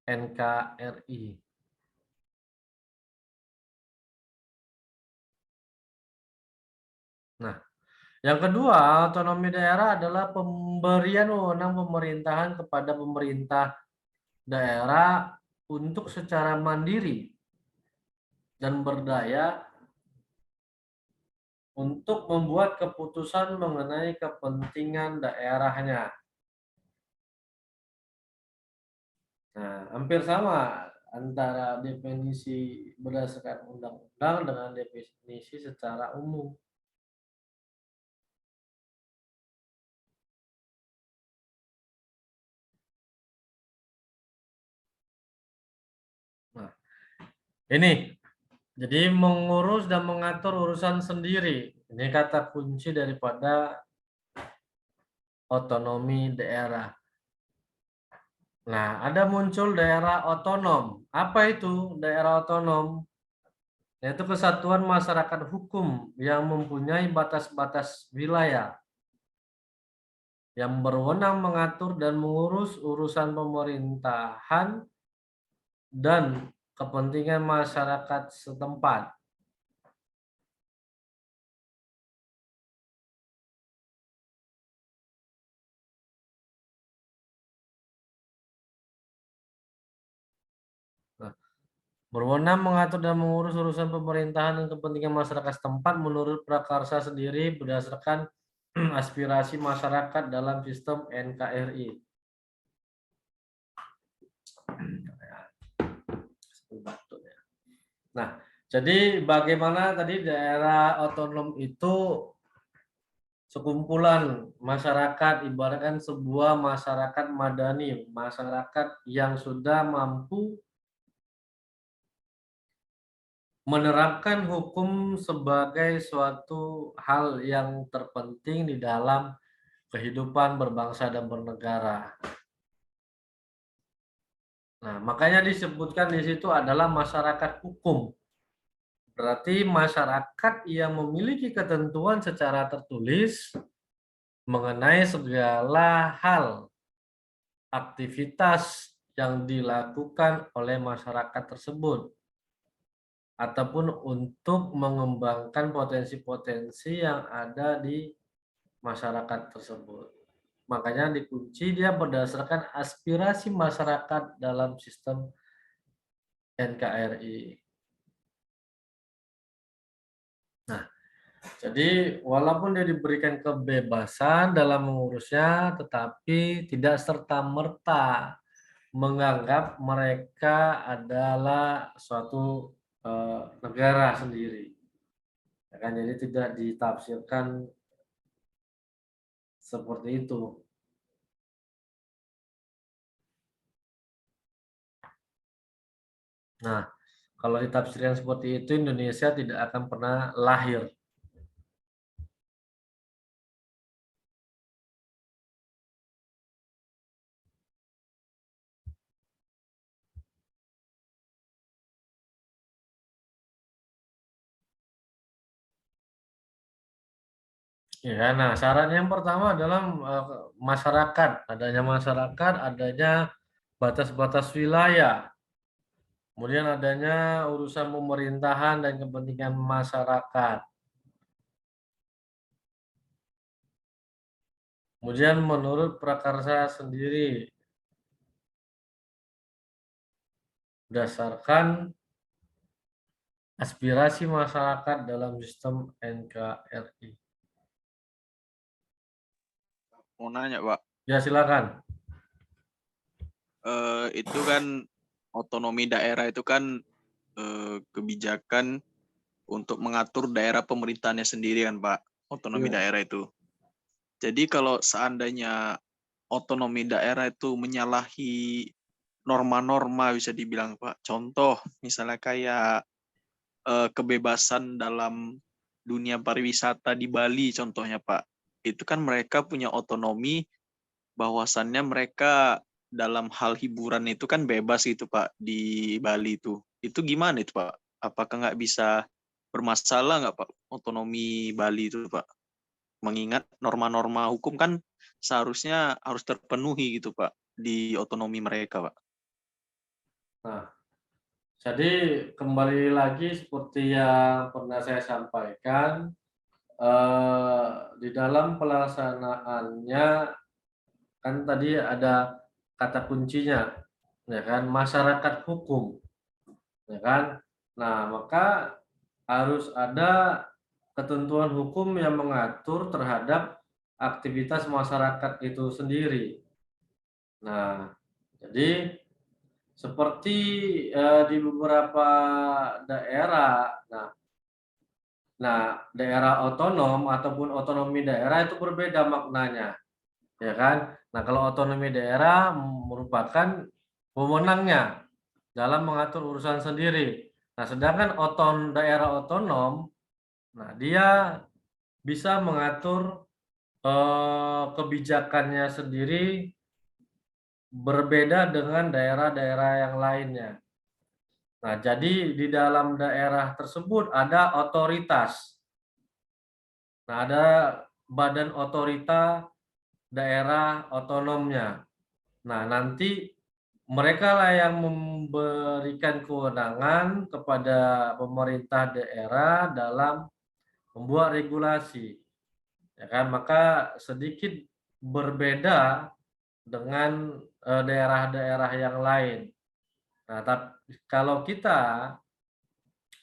NKRI. Nah, yang kedua, otonomi daerah adalah pemberian wewenang pemerintahan kepada pemerintah daerah untuk secara mandiri dan berdaya untuk membuat keputusan mengenai kepentingan daerahnya. Nah, hampir sama antara definisi berdasarkan undang-undang dengan definisi secara umum. Nah, ini jadi mengurus dan mengatur urusan sendiri. Ini kata kunci daripada otonomi daerah. Nah, ada muncul daerah otonom. Apa itu daerah otonom? Yaitu kesatuan masyarakat hukum yang mempunyai batas-batas wilayah, yang berwenang mengatur dan mengurus urusan pemerintahan dan kepentingan masyarakat setempat. Berwenang mengatur dan mengurus urusan pemerintahan dan kepentingan masyarakat setempat menurut prakarsa sendiri berdasarkan aspirasi masyarakat dalam sistem NKRI. Nah, Jadi bagaimana tadi daerah otonom itu sekumpulan masyarakat, ibaratkan sebuah masyarakat madani, masyarakat yang sudah mampu menerapkan hukum sebagai suatu hal yang terpenting di dalam kehidupan berbangsa dan bernegara. Nah, makanya disebutkan di situ adalah masyarakat hukum. Berarti masyarakat yang memiliki ketentuan secara tertulis mengenai segala hal aktivitas yang dilakukan oleh masyarakat tersebut, ataupun untuk mengembangkan potensi-potensi yang ada di masyarakat tersebut. Makanya dikunci dia berdasarkan aspirasi masyarakat dalam sistem NKRI. Nah, jadi walaupun dia diberikan kebebasan dalam mengurusnya, tetapi tidak serta-merta menganggap mereka adalah suatu negara sendiri. Ya kan? Jadi tidak ditafsirkan seperti itu. Nah, kalau ditafsirkan seperti itu, Indonesia tidak akan pernah lahir. Ya, nah syarat yang pertama adalah masyarakat, adanya batas-batas wilayah, kemudian adanya urusan pemerintahan dan kepentingan masyarakat. Kemudian menurut prakarsa sendiri, berdasarkan aspirasi masyarakat dalam sistem NKRI. Mau nanya, Pak. Ya, silakan. Itu kan otonomi daerah itu kan kebijakan untuk mengatur daerah pemerintahannya sendiri kan, Pak. Otonomi Ya. daerah itu. Jadi kalau seandainya otonomi daerah itu menyalahi norma-norma bisa dibilang, Pak. Contoh misalnya kayak kebebasan dalam dunia pariwisata di Bali contohnya, Pak. Itu kan mereka punya otonomi, bahwasannya mereka dalam hal hiburan itu kan bebas gitu, Pak, di Bali itu. Itu gimana itu, Pak? Apakah nggak bisa bermasalah nggak, Pak, otonomi Bali itu, Pak? Mengingat norma-norma hukum kan seharusnya harus terpenuhi gitu, Pak, di otonomi mereka, Pak. Nah, jadi kembali lagi seperti yang pernah saya sampaikan, di dalam pelaksanaannya kan tadi ada kata kuncinya, ya kan, masyarakat hukum, ya kan. Nah, maka harus ada ketentuan hukum yang mengatur terhadap aktivitas masyarakat itu sendiri. Nah, jadi seperti di beberapa daerah, daerah otonom ataupun otonomi daerah itu berbeda maknanya, ya kan? Nah, kalau otonomi daerah merupakan wewenangnya dalam mengatur urusan sendiri. Nah, sedangkan daerah otonom, nah dia bisa mengatur kebijakannya sendiri berbeda dengan daerah-daerah yang lainnya. Nah, jadi di dalam daerah tersebut ada otoritas. Nah, ada badan otorita daerah otonomnya. Nah, nanti mereka lah yang memberikan kewenangan kepada pemerintah daerah dalam membuat regulasi. Ya kan? Maka sedikit berbeda dengan daerah-daerah yang lain. Nah, tapi kalau kita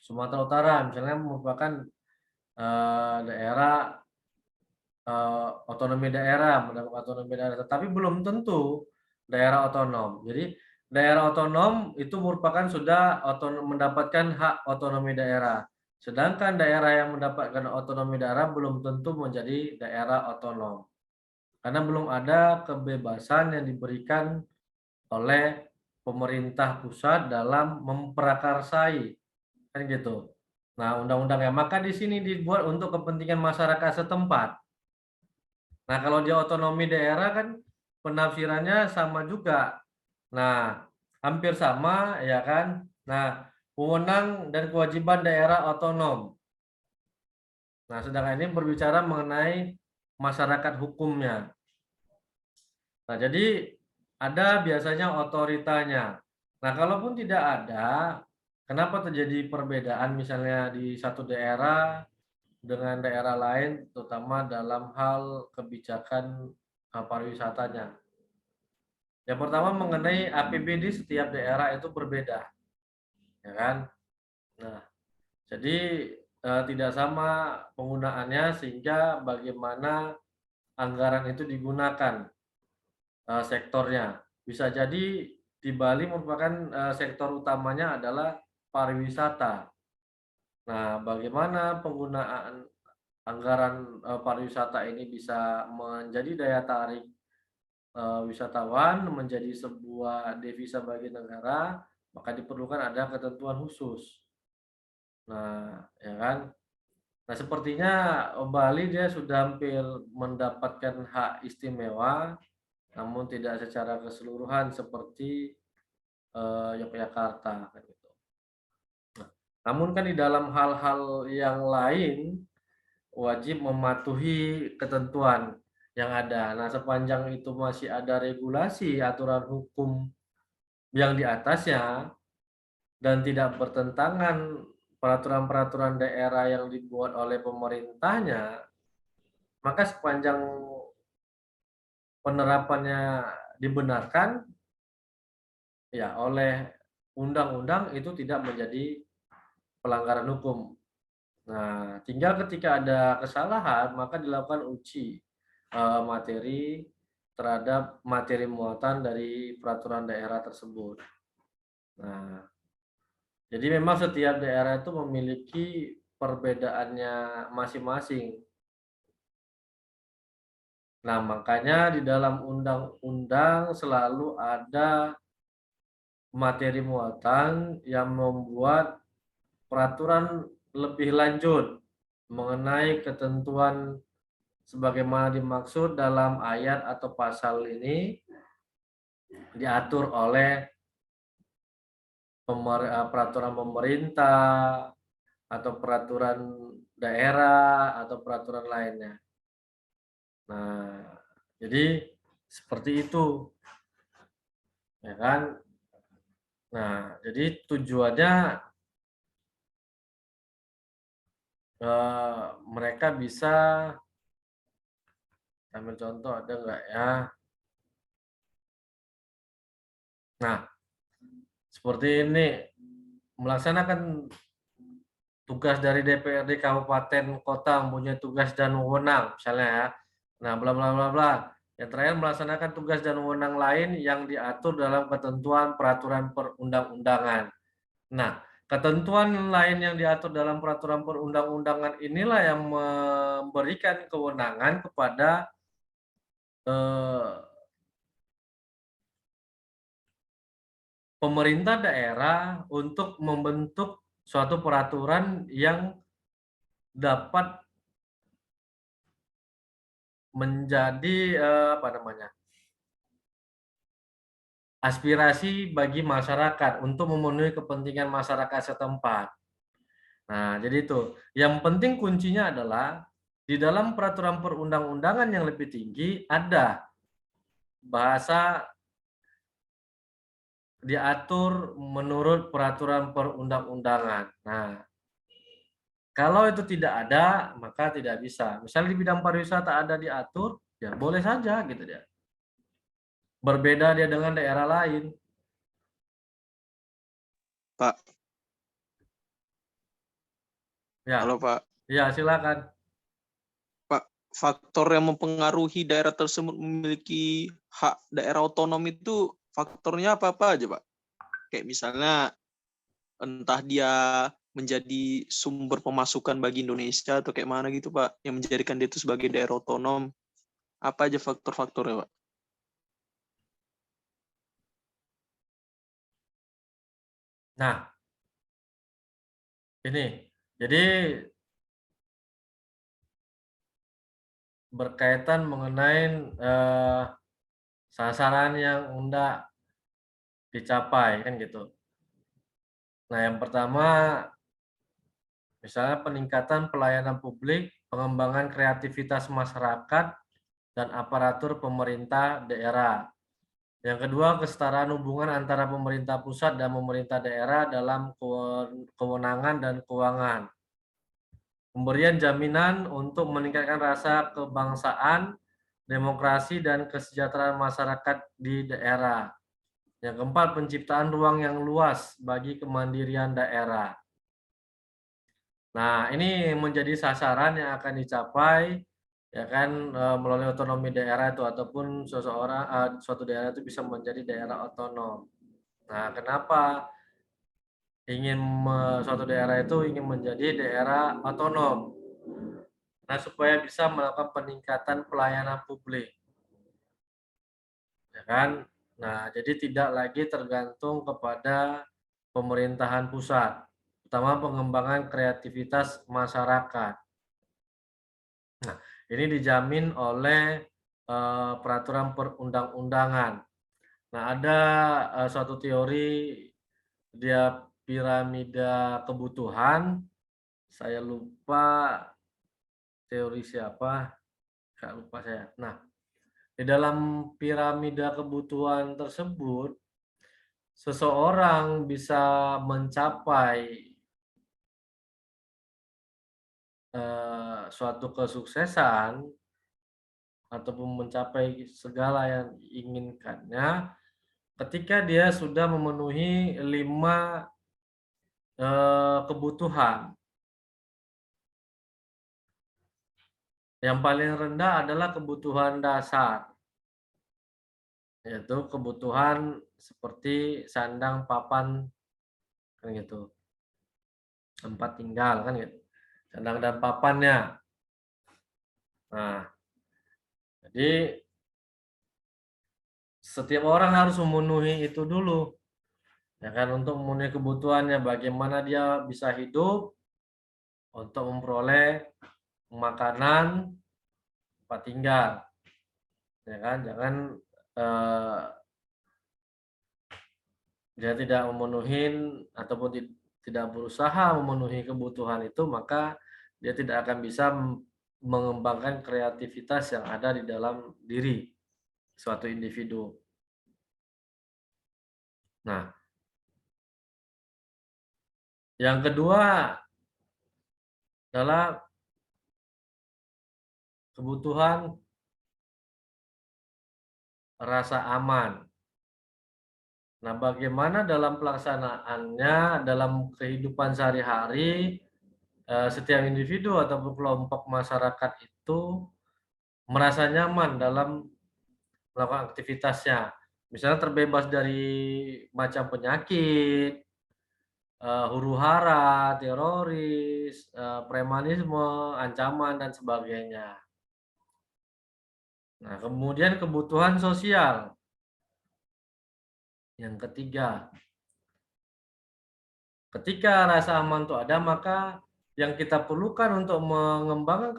Sumatera Utara misalnya merupakan daerah otonomi daerah, mendapat otonomi daerah, tetapi belum tentu daerah otonom. Jadi daerah otonom itu merupakan sudah mendapatkan hak otonomi daerah. Sedangkan daerah yang mendapatkan otonomi daerah belum tentu menjadi daerah otonom. Karena belum ada kebebasan yang diberikan oleh pemerintah pusat dalam memprakarsai, kan gitu. Nah, undang-undangnya maka di sini dibuat untuk kepentingan masyarakat setempat. Nah, kalau dia otonomi daerah kan penafsirannya sama juga. Nah, hampir sama ya kan. Nah, wewenang dan kewajiban daerah otonom. Nah, sedangkan ini berbicara mengenai masyarakat hukumnya. Nah, jadi ada biasanya otoritanya. Nah, kalaupun tidak ada, kenapa terjadi perbedaan misalnya di satu daerah dengan daerah lain, terutama dalam hal kebijakan pariwisatanya. Yang pertama mengenai APBD setiap daerah itu berbeda, ya kan? Nah, jadi tidak sama penggunaannya sehingga bagaimana anggaran itu digunakan sektornya. Bisa jadi di Bali merupakan sektor utamanya adalah pariwisata. Nah, bagaimana penggunaan anggaran pariwisata ini bisa menjadi daya tarik wisatawan, menjadi sebuah devisa bagi negara, maka diperlukan ada ketentuan khusus. Nah, ya kan? Nah, sepertinya Bali dia sudah hampir mendapatkan hak istimewa, namun tidak secara keseluruhan seperti Yogyakarta, kan gitu. Nah, namun kan di dalam hal-hal yang lain wajib mematuhi ketentuan yang ada. Nah, sepanjang itu masih ada regulasi, aturan hukum yang di atasnya dan tidak bertentangan peraturan-peraturan daerah yang dibuat oleh pemerintahnya, maka sepanjang penerapannya dibenarkan ya oleh undang-undang itu tidak menjadi pelanggaran hukum. Nah, tinggal ketika ada kesalahan maka dilakukan uji materi terhadap materi muatan dari peraturan daerah tersebut. Nah, jadi memang setiap daerah itu memiliki perbedaannya masing-masing. Nah, makanya di dalam undang-undang selalu ada materi muatan yang membuat peraturan lebih lanjut mengenai ketentuan sebagaimana dimaksud dalam ayat atau pasal ini diatur oleh peraturan pemerintah atau peraturan daerah atau peraturan lainnya. Nah, jadi seperti itu, ya kan? Nah, jadi tujuannya mereka bisa ambil contoh ada nggak ya? Nah, seperti ini melaksanakan tugas dari DPRD kabupaten kota mempunyai tugas dan wewenang misalnya ya. Nah, bla bla bla bla. Yang terakhir melaksanakan tugas dan wewenang lain yang diatur dalam ketentuan peraturan perundang-undangan. Nah, ketentuan lain yang diatur dalam peraturan perundang-undangan inilah yang memberikan kewenangan kepada pemerintah daerah untuk membentuk suatu peraturan yang dapat menjadi aspirasi bagi masyarakat untuk memenuhi kepentingan masyarakat setempat. Nah, jadi itu. Yang penting kuncinya adalah di dalam peraturan perundang-undangan yang lebih tinggi ada bahasa diatur menurut peraturan perundang-undangan. Nah, kalau itu tidak ada, maka tidak bisa. Misalnya di bidang pariwisata ada diatur, ya boleh saja gitu dia. Berbeda dia dengan daerah lain. Pak. Ya. Halo, Pak. Ya, silakan. Pak, faktor yang mempengaruhi daerah tersebut memiliki hak daerah otonom itu faktornya apa-apa aja, Pak? Kayak misalnya entah dia menjadi sumber pemasukan bagi Indonesia atau kayak mana gitu, Pak, yang menjadikan dia itu sebagai daerah otonom. Apa aja faktor-faktornya, Pak? Nah, ini jadi berkaitan mengenai sasaran yang hendak dicapai kan gitu. Nah, yang pertama misalnya peningkatan pelayanan publik, pengembangan kreativitas masyarakat dan aparatur pemerintah daerah. Yang kedua, kesetaraan hubungan antara pemerintah pusat dan pemerintah daerah dalam kewenangan dan keuangan. Pemberian jaminan untuk meningkatkan rasa kebangsaan, demokrasi, dan kesejahteraan masyarakat di daerah. Yang keempat, penciptaan ruang yang luas bagi kemandirian daerah. Nah, ini menjadi sasaran yang akan dicapai ya kan melalui otonomi daerah itu ataupun suatu daerah itu bisa menjadi daerah otonom. Nah, kenapa suatu daerah itu ingin menjadi daerah otonom? Nah, supaya bisa melakukan peningkatan pelayanan publik. Ya kan? Nah, jadi tidak lagi tergantung kepada pemerintahan pusat, terutama pengembangan kreativitas masyarakat. Nah, ini dijamin oleh peraturan perundang-undangan. Nah, ada suatu teori dia piramida kebutuhan. Saya lupa teori siapa, nggak lupa saya. Nah, di dalam piramida kebutuhan tersebut, seseorang bisa mencapai suatu kesuksesan ataupun mencapai segala yang diinginkannya ketika dia sudah memenuhi 5 kebutuhan. Yang paling rendah adalah kebutuhan dasar, yaitu kebutuhan seperti sandang, papan, kan gitu, tempat tinggal, kan gitu, sandang dan papannya. Nah, jadi setiap orang harus memenuhi itu dulu, ya kan, untuk memenuhi kebutuhannya. Bagaimana dia bisa hidup untuk memperoleh makanan, tempat tinggal, ya kan. Jangan dia tidak memenuhi ataupun tidak berusaha memenuhi kebutuhan itu, maka dia tidak akan bisa mengembangkan kreativitas yang ada di dalam diri suatu individu. Nah, yang kedua adalah kebutuhan rasa aman. Nah, bagaimana dalam pelaksanaannya dalam kehidupan sehari-hari setiap individu ataupun kelompok masyarakat itu merasa nyaman dalam melakukan aktivitasnya. Misalnya terbebas dari macam penyakit, huru-hara, teroris, premanisme, ancaman, dan sebagainya. Nah, kemudian kebutuhan sosial. Yang ketiga, ketika rasa aman itu ada, maka yang kita perlukan untuk mengembangkan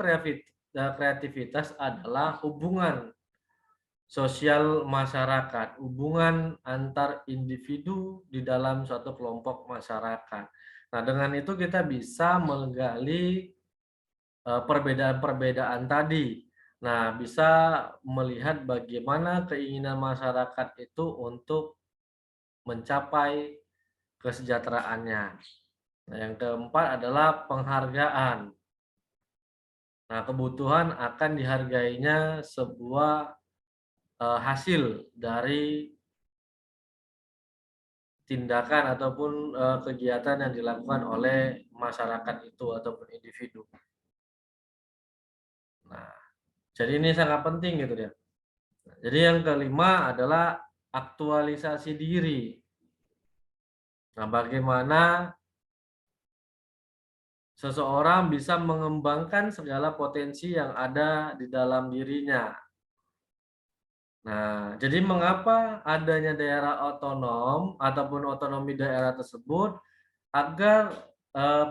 kreativitas adalah hubungan sosial masyarakat, hubungan antar individu di dalam suatu kelompok masyarakat. Nah, dengan itu kita bisa menggali perbedaan-perbedaan tadi. Nah, bisa melihat bagaimana keinginan masyarakat itu untuk mencapai kesejahteraannya. Nah, yang keempat adalah penghargaan. Nah, kebutuhan akan dihargainya sebuah hasil dari tindakan ataupun kegiatan yang dilakukan oleh masyarakat itu ataupun individu. Nah, jadi ini sangat penting gitu dia. Jadi yang kelima adalah aktualisasi diri. Nah, bagaimana seseorang bisa mengembangkan segala potensi yang ada di dalam dirinya. Nah, jadi mengapa adanya daerah otonom ataupun otonomi daerah tersebut agar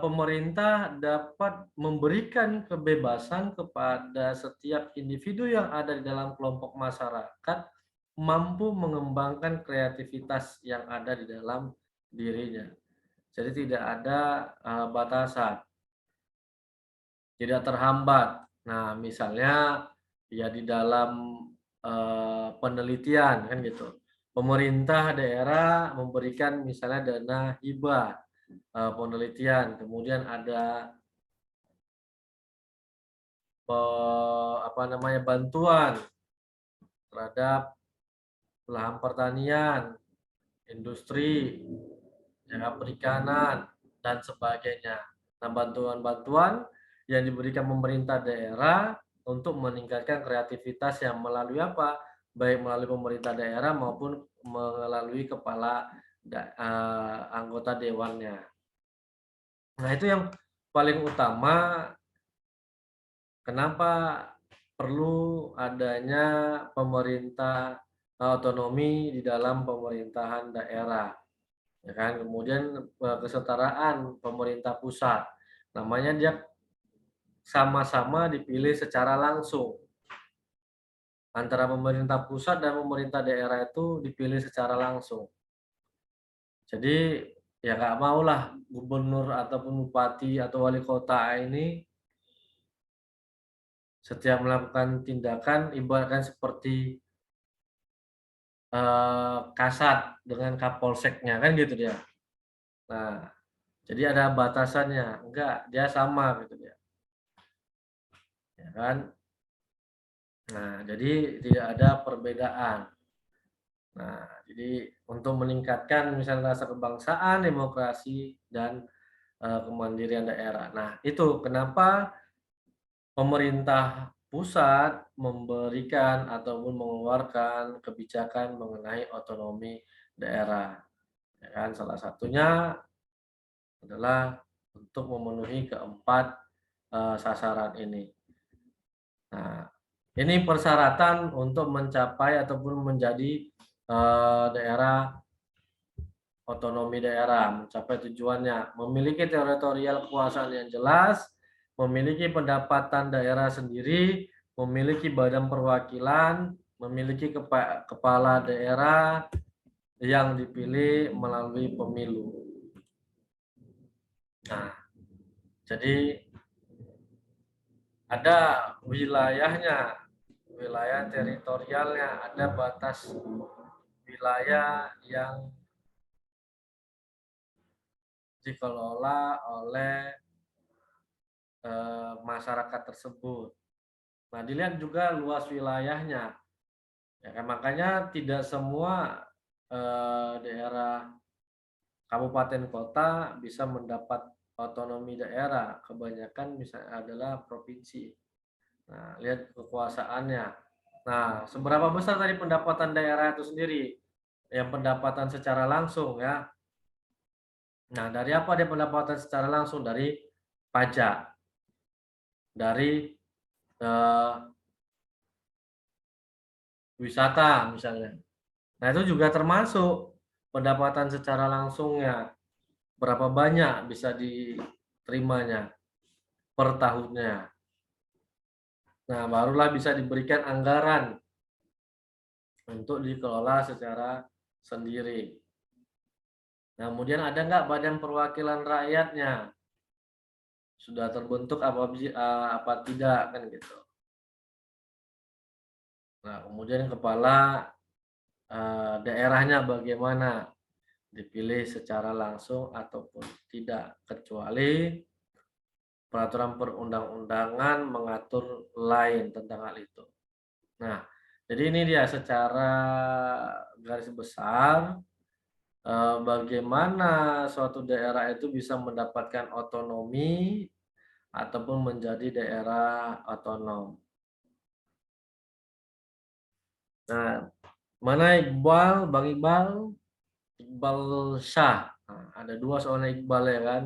pemerintah dapat memberikan kebebasan kepada setiap individu yang ada di dalam kelompok masyarakat mampu mengembangkan kreativitas yang ada di dalam dirinya. Jadi tidak ada batasan, tidak terhambat. Nah, misalnya ya di dalam penelitian kan gitu. Pemerintah daerah memberikan misalnya dana hibah penelitian, kemudian ada bantuan terhadap lahan pertanian, industri, ya, perikanan dan sebagainya. Nah, bantuan-bantuan yang diberikan pemerintah daerah untuk meningkatkan kreativitas yang melalui apa? Baik melalui pemerintah daerah maupun melalui kepala anggota dewannya. Nah, itu yang paling utama kenapa perlu adanya pemerintah otonomi di dalam pemerintahan daerah. Ya kan? Kemudian kesetaraan pemerintah pusat. Namanya dia sama-sama dipilih secara langsung. Antara pemerintah pusat dan pemerintah daerah itu dipilih secara langsung. Jadi ya nggak maulah gubernur ataupun bupati atau wali kota ini setiap melakukan tindakan ibaratkan seperti kasat dengan kapolseknya kan gitu dia. Nah, jadi ada batasannya. Enggak, dia sama gitu dia. Ya kan? Nah, jadi tidak ada perbedaan. Nah, jadi untuk meningkatkan misalnya rasa kebangsaan, demokrasi, dan kemandirian daerah. Nah, itu kenapa pemerintah pusat memberikan ataupun mengeluarkan kebijakan mengenai otonomi daerah. Ya kan? Salah satunya adalah untuk memenuhi keempat sasaran ini. Nah, ini persyaratan untuk mencapai ataupun menjadi daerah otonomi daerah, mencapai tujuannya, memiliki teritorial kekuasaan yang jelas, memiliki pendapatan daerah sendiri, memiliki badan perwakilan, memiliki kepala daerah yang dipilih melalui pemilu. Nah, jadi ada wilayahnya, wilayah teritorialnya, ada batas wilayah yang dikelola oleh masyarakat tersebut. Nah, dilihat juga luas wilayahnya. Ya kan, makanya tidak semua daerah kabupaten kota bisa mendapat otonomi daerah. Kebanyakan misalnya adalah provinsi. Nah, lihat kekuasaannya. Nah, seberapa besar tadi pendapatan daerah itu sendiri? Yang pendapatan secara langsung ya. Nah, dari apa dia pendapatan secara langsung? Dari pajak. Dari wisata misalnya. Nah, itu juga termasuk pendapatan secara langsungnya. Berapa banyak bisa diterimanya per tahunnya. Nah, barulah bisa diberikan anggaran untuk dikelola secara sendiri. Nah, kemudian ada nggak badan perwakilan rakyatnya? Sudah terbentuk apa tidak kan gitu. Nah, kemudian kepala daerahnya bagaimana? Dipilih secara langsung ataupun tidak, kecuali peraturan perundang-undangan mengatur lain tentang hal itu. Nah, jadi ini dia secara garis besar bagaimana suatu daerah itu bisa mendapatkan otonomi ataupun menjadi daerah otonom. Nah, Mana Iqbal, Bang Iqbal? Iqbal Syah. Nah, ada 2 soalnya Iqbal ya kan?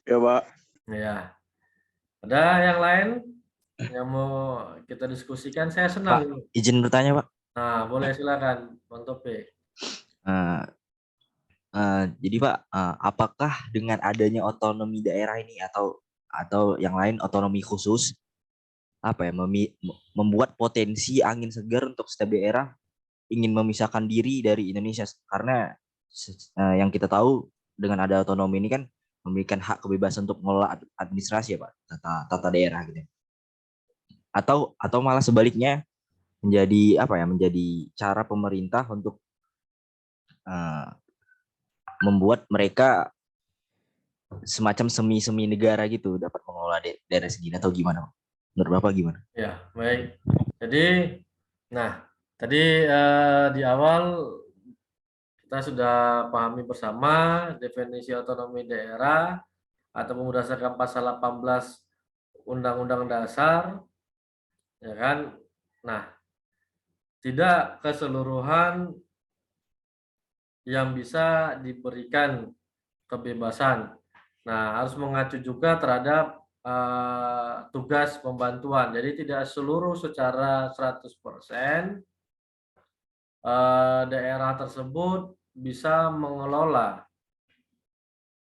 Ya, Pak. Ya. Ada yang lain yang mau kita diskusikan? Saya Pak, senang. izin bertanya, Pak. Nah, boleh silakan, Bang Topik. Eh, jadi Pak, apakah dengan adanya otonomi daerah ini atau yang lain otonomi khusus apa ya membuat potensi angin segar untuk setiap daerah ingin memisahkan diri dari Indonesia karena yang kita tahu dengan ada otonomi ini kan memberikan hak kebebasan untuk mengelola administrasi ya Pak, tata daerah gitu. Atau malah sebaliknya menjadi cara pemerintah untuk uh, membuat mereka semacam semi negara gitu dapat mengelola daerah sendiri atau gimana? Menurut Bapak gimana? Ya, baik. Jadi, nah, tadi di awal kita sudah pahami bersama definisi otonomi daerah atau berdasarkan pasal 18 Undang-Undang Dasar, ya kan? Nah, tidak keseluruhan yang bisa diberikan kebebasan. Nah, harus mengacu juga terhadap tugas pembantuan. Jadi tidak seluruh secara 100% daerah tersebut bisa mengelola,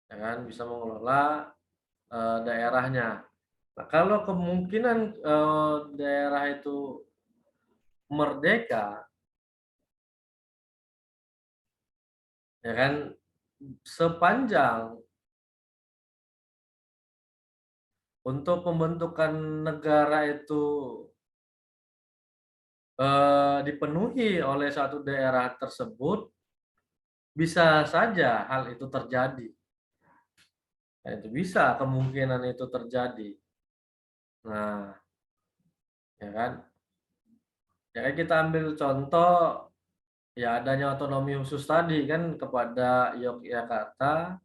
ya kan? Bisa mengelola daerahnya. Nah, kalau kemungkinan daerah itu merdeka, ya kan, sepanjang untuk pembentukan negara itu dipenuhi oleh satu daerah tersebut, bisa saja hal itu terjadi. Nah, itu bisa kemungkinan itu terjadi. Nah, ya kan? Ya kan kita ambil contoh ya adanya otonomi khusus tadi kan kepada Yogyakarta,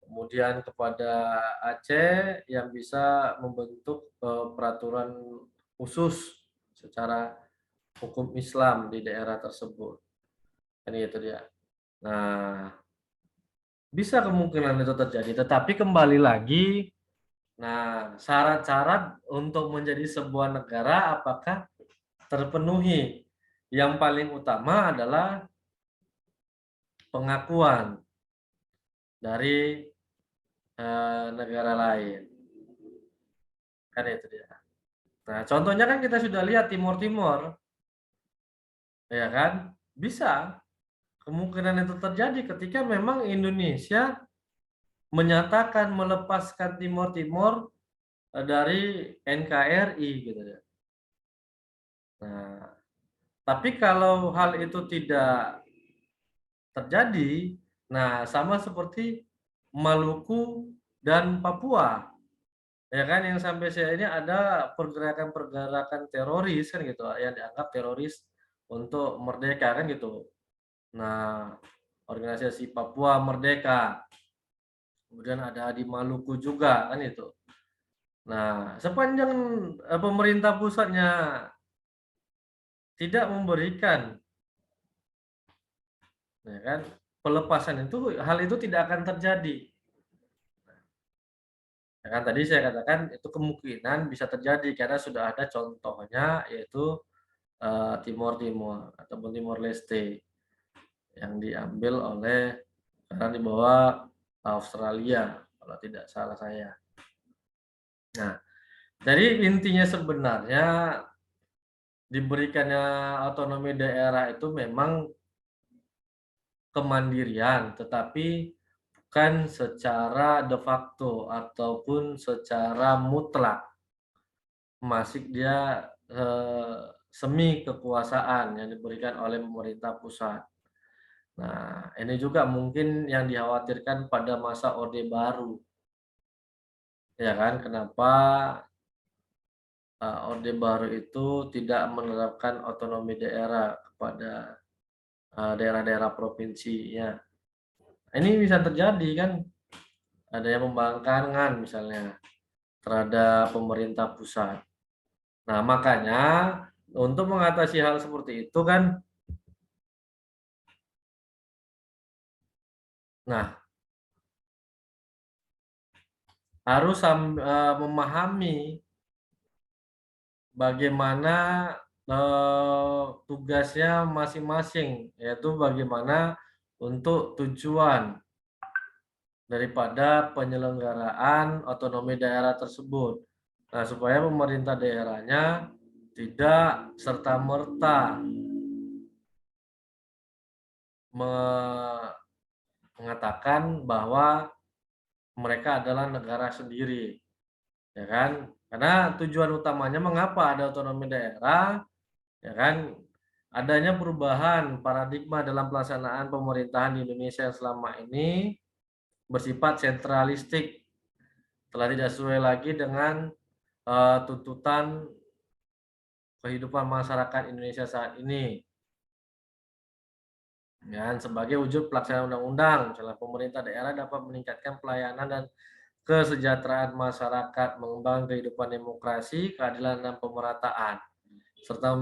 kemudian kepada Aceh yang bisa membentuk peraturan khusus secara hukum Islam di daerah tersebut. Kan itu dia. Nah, bisa kemungkinan itu terjadi, tetapi kembali lagi, nah syarat-syarat untuk menjadi sebuah negara apakah terpenuhi? Yang paling utama adalah pengakuan dari negara lain. Kan itu dia. Nah, contohnya kan kita sudah lihat Timor Timor, ya kan? Bisa kemungkinan itu terjadi ketika memang Indonesia menyatakan melepaskan Timor Timor dari NKRI gitu ya. Nah, tapi kalau hal itu tidak terjadi, nah sama seperti Maluku dan Papua, ya kan yang sampai saat ini ada pergerakan-pergerakan teroris kan gitu, yang dianggap teroris untuk merdeka kan gitu. Nah, organisasi Papua Merdeka, kemudian ada di Maluku juga kan itu. Nah, sepanjang pemerintah pusatnya tidak memberikan, ya kan, pelepasan itu, hal itu tidak akan terjadi. Ya kan tadi saya katakan itu kemungkinan bisa terjadi karena sudah ada contohnya yaitu Timor Timur ataupun Timor Leste yang diambil oleh sekarang di bawah Australia kalau tidak salah saya. Nah, jadi intinya sebenarnya diberikannya otonomi daerah itu memang kemandirian, tetapi bukan secara de facto ataupun secara mutlak. Masih dia semi kekuasaan yang diberikan oleh pemerintah pusat. Nah, ini juga mungkin yang dikhawatirkan pada masa Orde Baru. Ya kan, kenapa Orde Baru itu tidak menerapkan otonomi daerah kepada daerah-daerah provinsinya. Ini bisa terjadi kan, ada yang membangkangkan misalnya terhadap pemerintah pusat. Nah, makanya untuk mengatasi hal seperti itu kan, nah harus memahami bagaimana tugasnya masing-masing, yaitu bagaimana untuk tujuan daripada penyelenggaraan otonomi daerah tersebut. Nah, supaya pemerintah daerahnya tidak serta-merta mengatakan bahwa mereka adalah negara sendiri, ya kan? Karena tujuan utamanya mengapa ada otonomi daerah, ya kan? Adanya perubahan paradigma dalam pelaksanaan pemerintahan di Indonesia yang selama ini bersifat sentralistik, telah tidak sesuai lagi dengan tuntutan kehidupan masyarakat Indonesia saat ini. Dan sebagai wujud pelaksanaan undang-undang, misalnya pemerintah daerah dapat meningkatkan pelayanan dan kesejahteraan masyarakat, mengembangkan kehidupan demokrasi, keadilan dan pemerataan, serta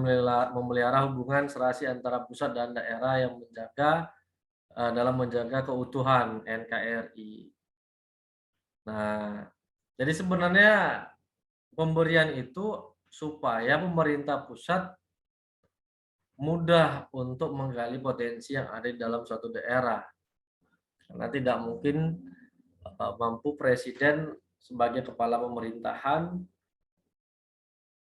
memelihara hubungan serasi antara pusat dan daerah yang dalam menjaga keutuhan NKRI. Nah, jadi sebenarnya pemberian itu supaya pemerintah pusat mudah untuk menggali potensi yang ada di dalam suatu daerah. Karena tidak mungkin mampu presiden sebagai kepala pemerintahan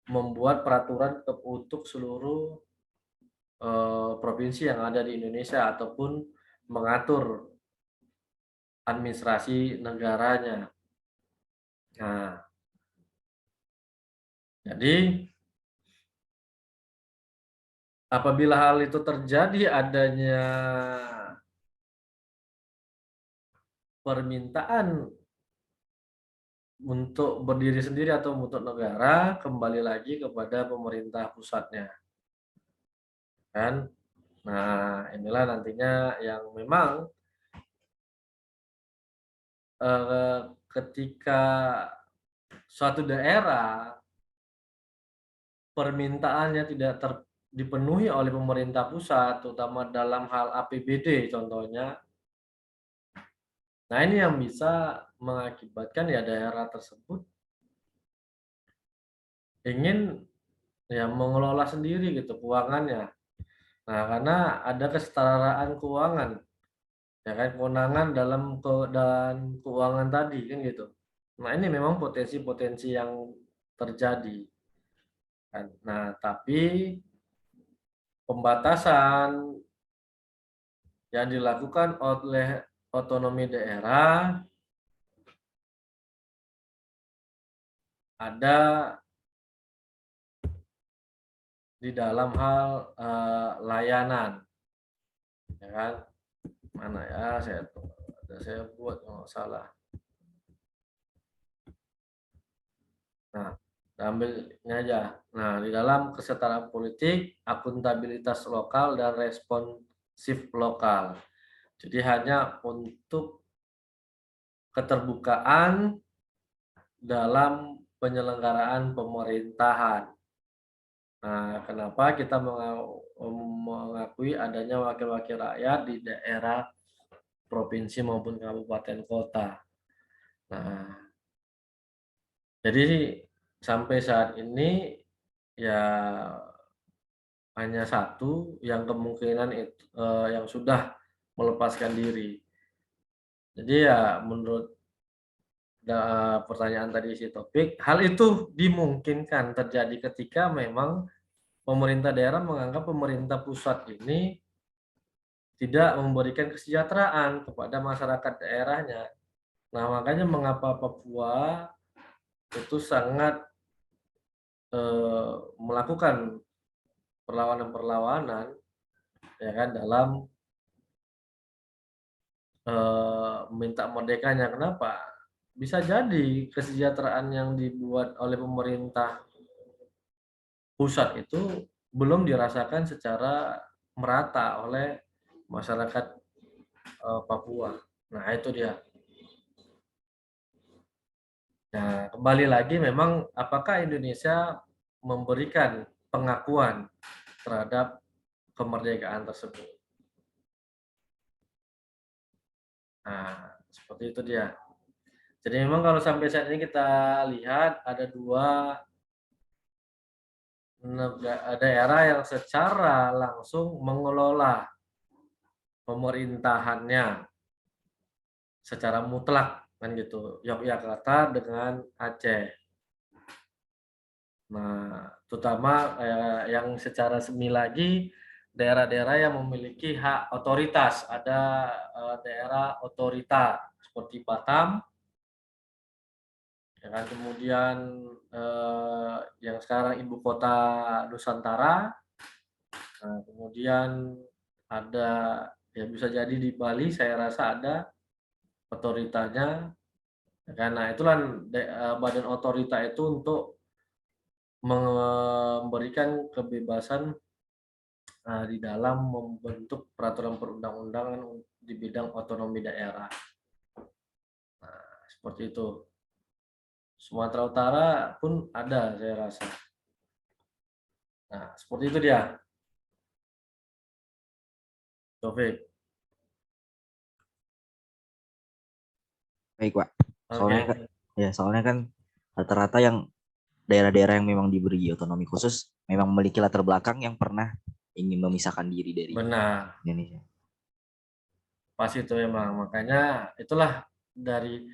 membuat peraturan untuk seluruh provinsi yang ada di Indonesia ataupun mengatur administrasi negaranya. Nah, jadi apabila hal itu terjadi, adanya permintaan untuk berdiri sendiri atau untuk negara, kembali lagi kepada pemerintah pusatnya, kan? Nah, inilah nantinya yang memang ketika suatu daerah permintaannya tidak dipenuhi oleh pemerintah pusat, terutama dalam hal APBD contohnya. Nah, ini yang bisa mengakibatkan ya daerah tersebut ingin ya mengelola sendiri gitu keuangannya. Nah, karena ada kesetaraan keuangan, ya kan, kewenangan dalam dan keuangan tadi kan gitu. Nah, ini memang potensi-potensi yang terjadi. Nah, tapi pembatasan yang dilakukan oleh otonomi daerah ada di dalam hal layanan, ya kan? Mana ya, saya buat kalau nggak salah. Nah, ambilnya aja. Nah, di dalam kesetaraan politik, akuntabilitas lokal dan responsif lokal. Jadi hanya untuk keterbukaan dalam penyelenggaraan pemerintahan. Nah, kenapa kita mengakui adanya wakil-wakil rakyat di daerah provinsi maupun kabupaten kota. Nah, jadi sampai saat ini ya hanya satu yang kemungkinan itu yang sudah melepaskan diri. Jadi ya menurut pertanyaan tadi si topik, hal itu dimungkinkan terjadi ketika memang pemerintah daerah menganggap pemerintah pusat ini tidak memberikan kesejahteraan kepada masyarakat daerahnya. Nah, makanya mengapa Papua itu sangat melakukan perlawanan-perlawanan, ya kan, dalam minta merdekanya. Kenapa? Bisa jadi kesejahteraan yang dibuat oleh pemerintah pusat itu belum dirasakan secara merata oleh masyarakat Papua. Nah, itu dia. Nah, kembali lagi memang apakah Indonesia memberikan pengakuan terhadap kemerdekaan tersebut. Nah, seperti itu dia. Jadi memang kalau sampai saat ini kita lihat ada 2 daerah yang secara langsung mengelola pemerintahannya secara mutlak kan gitu, Yogyakarta dengan Aceh. Nah, terutama yang secara semi lagi daerah-daerah yang memiliki hak otoritas, ada daerah otorita seperti Batam, ya kan? Kemudian yang sekarang ibu kota Nusantara, nah, kemudian ada ya bisa jadi di Bali saya rasa ada otoritanya, karena itulah badan otorita itu untuk memberikan kebebasan di dalam membentuk peraturan perundang-undangan di bidang otonomi daerah. Nah, seperti itu. Sumatera Utara pun ada saya rasa. Nah, seperti itu dia. Taufik. Baik, Pak. Oke. Soalnya kan rata-rata yang daerah-daerah yang memang diberi otonomi khusus memang memiliki latar belakang yang pernah ingin memisahkan diri dari Benar. Indonesia. Pas itu memang. Makanya itulah dari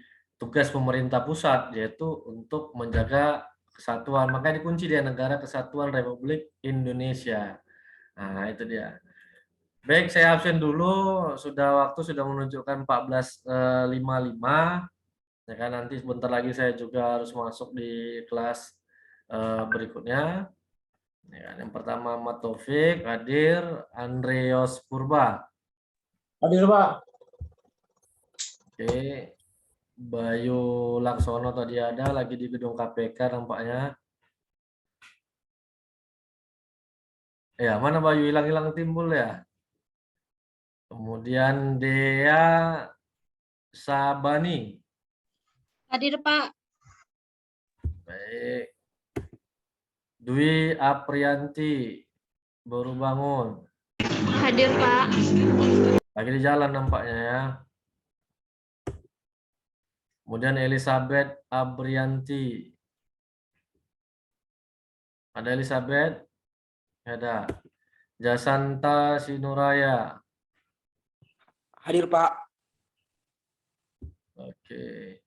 tugas pemerintah pusat, yaitu untuk menjaga kesatuan. Makanya dikunci dia Negara Kesatuan Republik Indonesia. Nah, itu dia. Baik, saya absen dulu. Waktu sudah menunjukkan 14.55. Ya kan, nanti sebentar lagi saya juga harus masuk di kelas berikutnya. Ya kan, yang pertama Ahmad Taufik hadir, Andreas Purba. Hadir, Pak. Oke. Bayu Laksono tadi ada lagi di gedung KPK nampaknya. Ya, mana Bayu hilang-hilang timbul ya. Kemudian Dea Sabani. Hadir, Pak. Baik. Dwi Aprianti baru bangun. Hadir, Pak. Lagi di jalan nampaknya ya. Kemudian Elizabeth Abrianti. Ada Elizabeth? Ada. Jasanta Sinuraya. Hadir, Pak. Oke.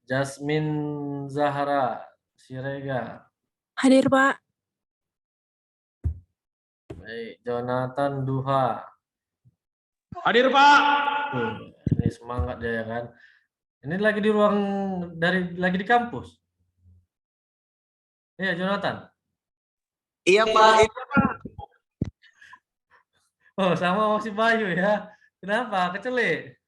Jasmine Zahra Sirega. Hadir, Pak. Baik. Jonathan Duha. Hadir, Pak. Ini semangat dia ya kan. Ini lagi di lagi di kampus. Iya, Jonathan. Iya, Pak. Oh, sama si Bayu ya. Kenapa? Kecelik?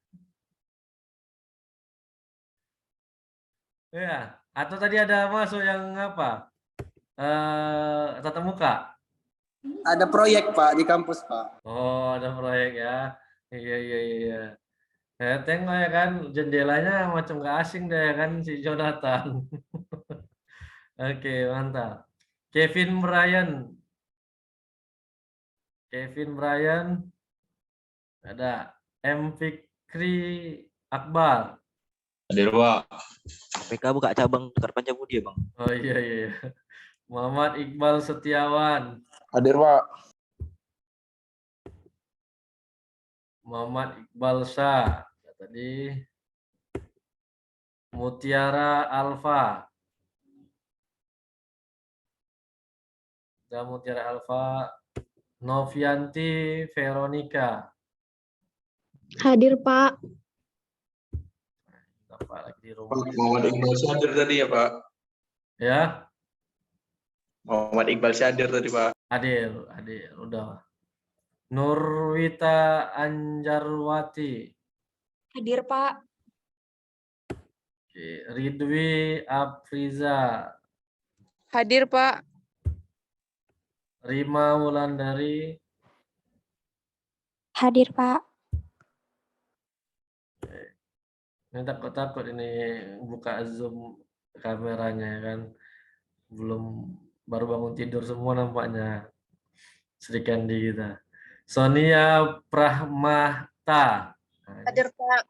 Ya. Atau tadi ada masuk yang apa? Tatap muka. Ada proyek, Pak, di kampus, Pak. Oh, ada proyek ya. Iya, iya, iya. Saya tengok ya kan, jendelanya macam gak asing deh ya kan si Jonathan. Oke, mantap. Kevin Bryan. Ada. M. Fikri Akbar. Hadir, Pak. KPK buka cabang Tukar Pancabudi ya, Bang. Oh iya, iya. Muhammad Iqbal Setiawan. Hadir, Pak. Muhammad Iqbal Shah. Tadi. Mutiara Alfa. Mutiara Alfa. Novianti Veronica. Hadir, Pak. Apa lagi di rumah? Pak Muhammad Iqbal Syadir tadi ya, Pak. Ya, Muhammad Iqbal Syadir tadi, Pak. hadir, udah. Nurwita Anjarwati. Hadir, Pak. Oke. Ridwi Afriza. Hadir, Pak. Rima Wulandari. Hadir, Pak. Ini takut-takut ini buka Zoom kameranya kan. baru bangun tidur semua nampaknya. Sri Kandi kita. Sonia Prahmata. Hadir Pak.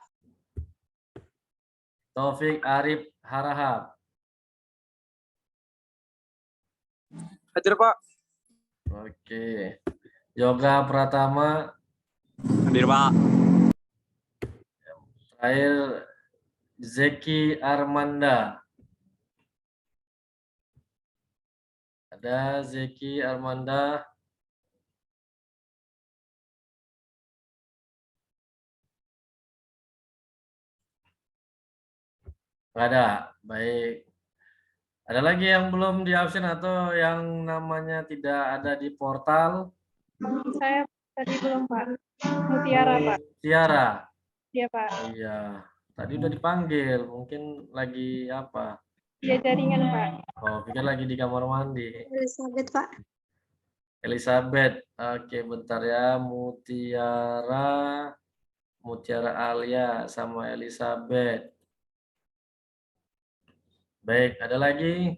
Taufik Arif Harahap. Hadir Pak. Oke. Yoga Pratama. Hadir Pak. Terakhir Zeki Armanda. Ada Zeki Armanda. Nggak ada. Baik. Ada lagi yang belum di absen atau yang namanya tidak ada di portal? Saya tadi belum, Pak. Mutiara, Pak. Tiara. Iya, Pak. Iya. Tadi udah dipanggil. Mungkin lagi apa? Iya, jaringan, Pak. Oh, pikir lagi di kamar mandi. Elizabeth, Pak. Elizabeth. Oke, bentar ya. Mutiara Alia sama Elizabeth. Baik, ada lagi?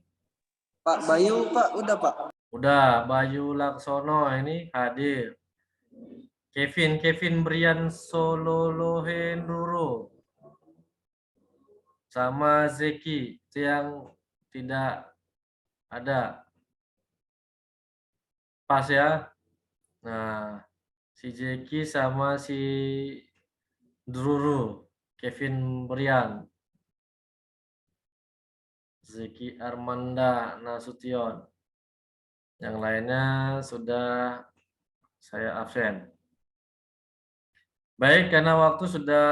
Pak Bayu, Pak, udah Pak. Udah, Bayu Laksono ini hadir. Kevin Brian Sololohenduro. Sama Zeki, itu yang tidak ada. Pas ya. Nah, si Zeki sama si Druru, Kevin Brian. Zeki Armanda Nasution. Yang lainnya sudah saya absen. Baik, karena waktu sudah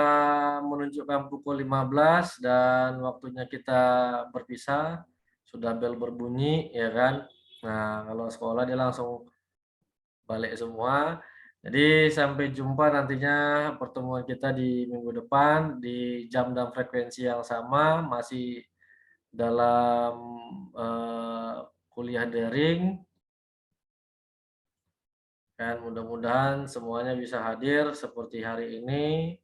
menunjukkan pukul 15 dan waktunya kita berpisah, sudah bel berbunyi, ya kan? Nah, kalau sekolah dia langsung balik semua. Jadi sampai jumpa nantinya pertemuan kita di minggu depan di jam dan frekuensi yang sama, masih dalam kuliah daring. Dan mudah-mudahan semuanya bisa hadir seperti hari ini.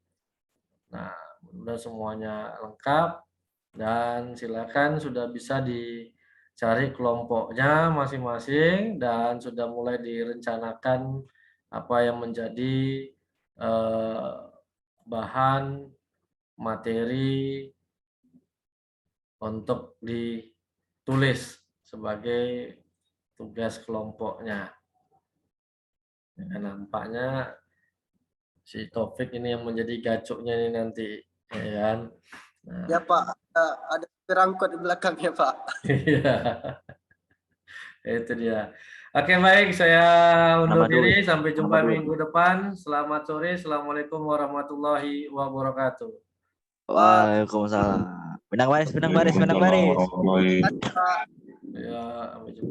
Nah, mudah-mudahan semuanya lengkap dan silakan sudah bisa dicari kelompoknya masing-masing dan sudah mulai direncanakan apa yang menjadi bahan materi untuk ditulis sebagai tugas kelompoknya. Ya, nampaknya si Taufik ini yang menjadi gacoknya ini nanti, ya kan? Nah, Ya Pak, ada perangkut di belakangnya Pak. iya. Itu dia. Oke, baik, saya undur Selamat diri. dulu. Sampai jumpa Selamat dulu. minggu depan. Selamat sore. Assalamualaikum warahmatullahi wabarakatuh. Waalaikumsalam. Benang baris, benang baris, benang baris. Ya, sampai jumpa.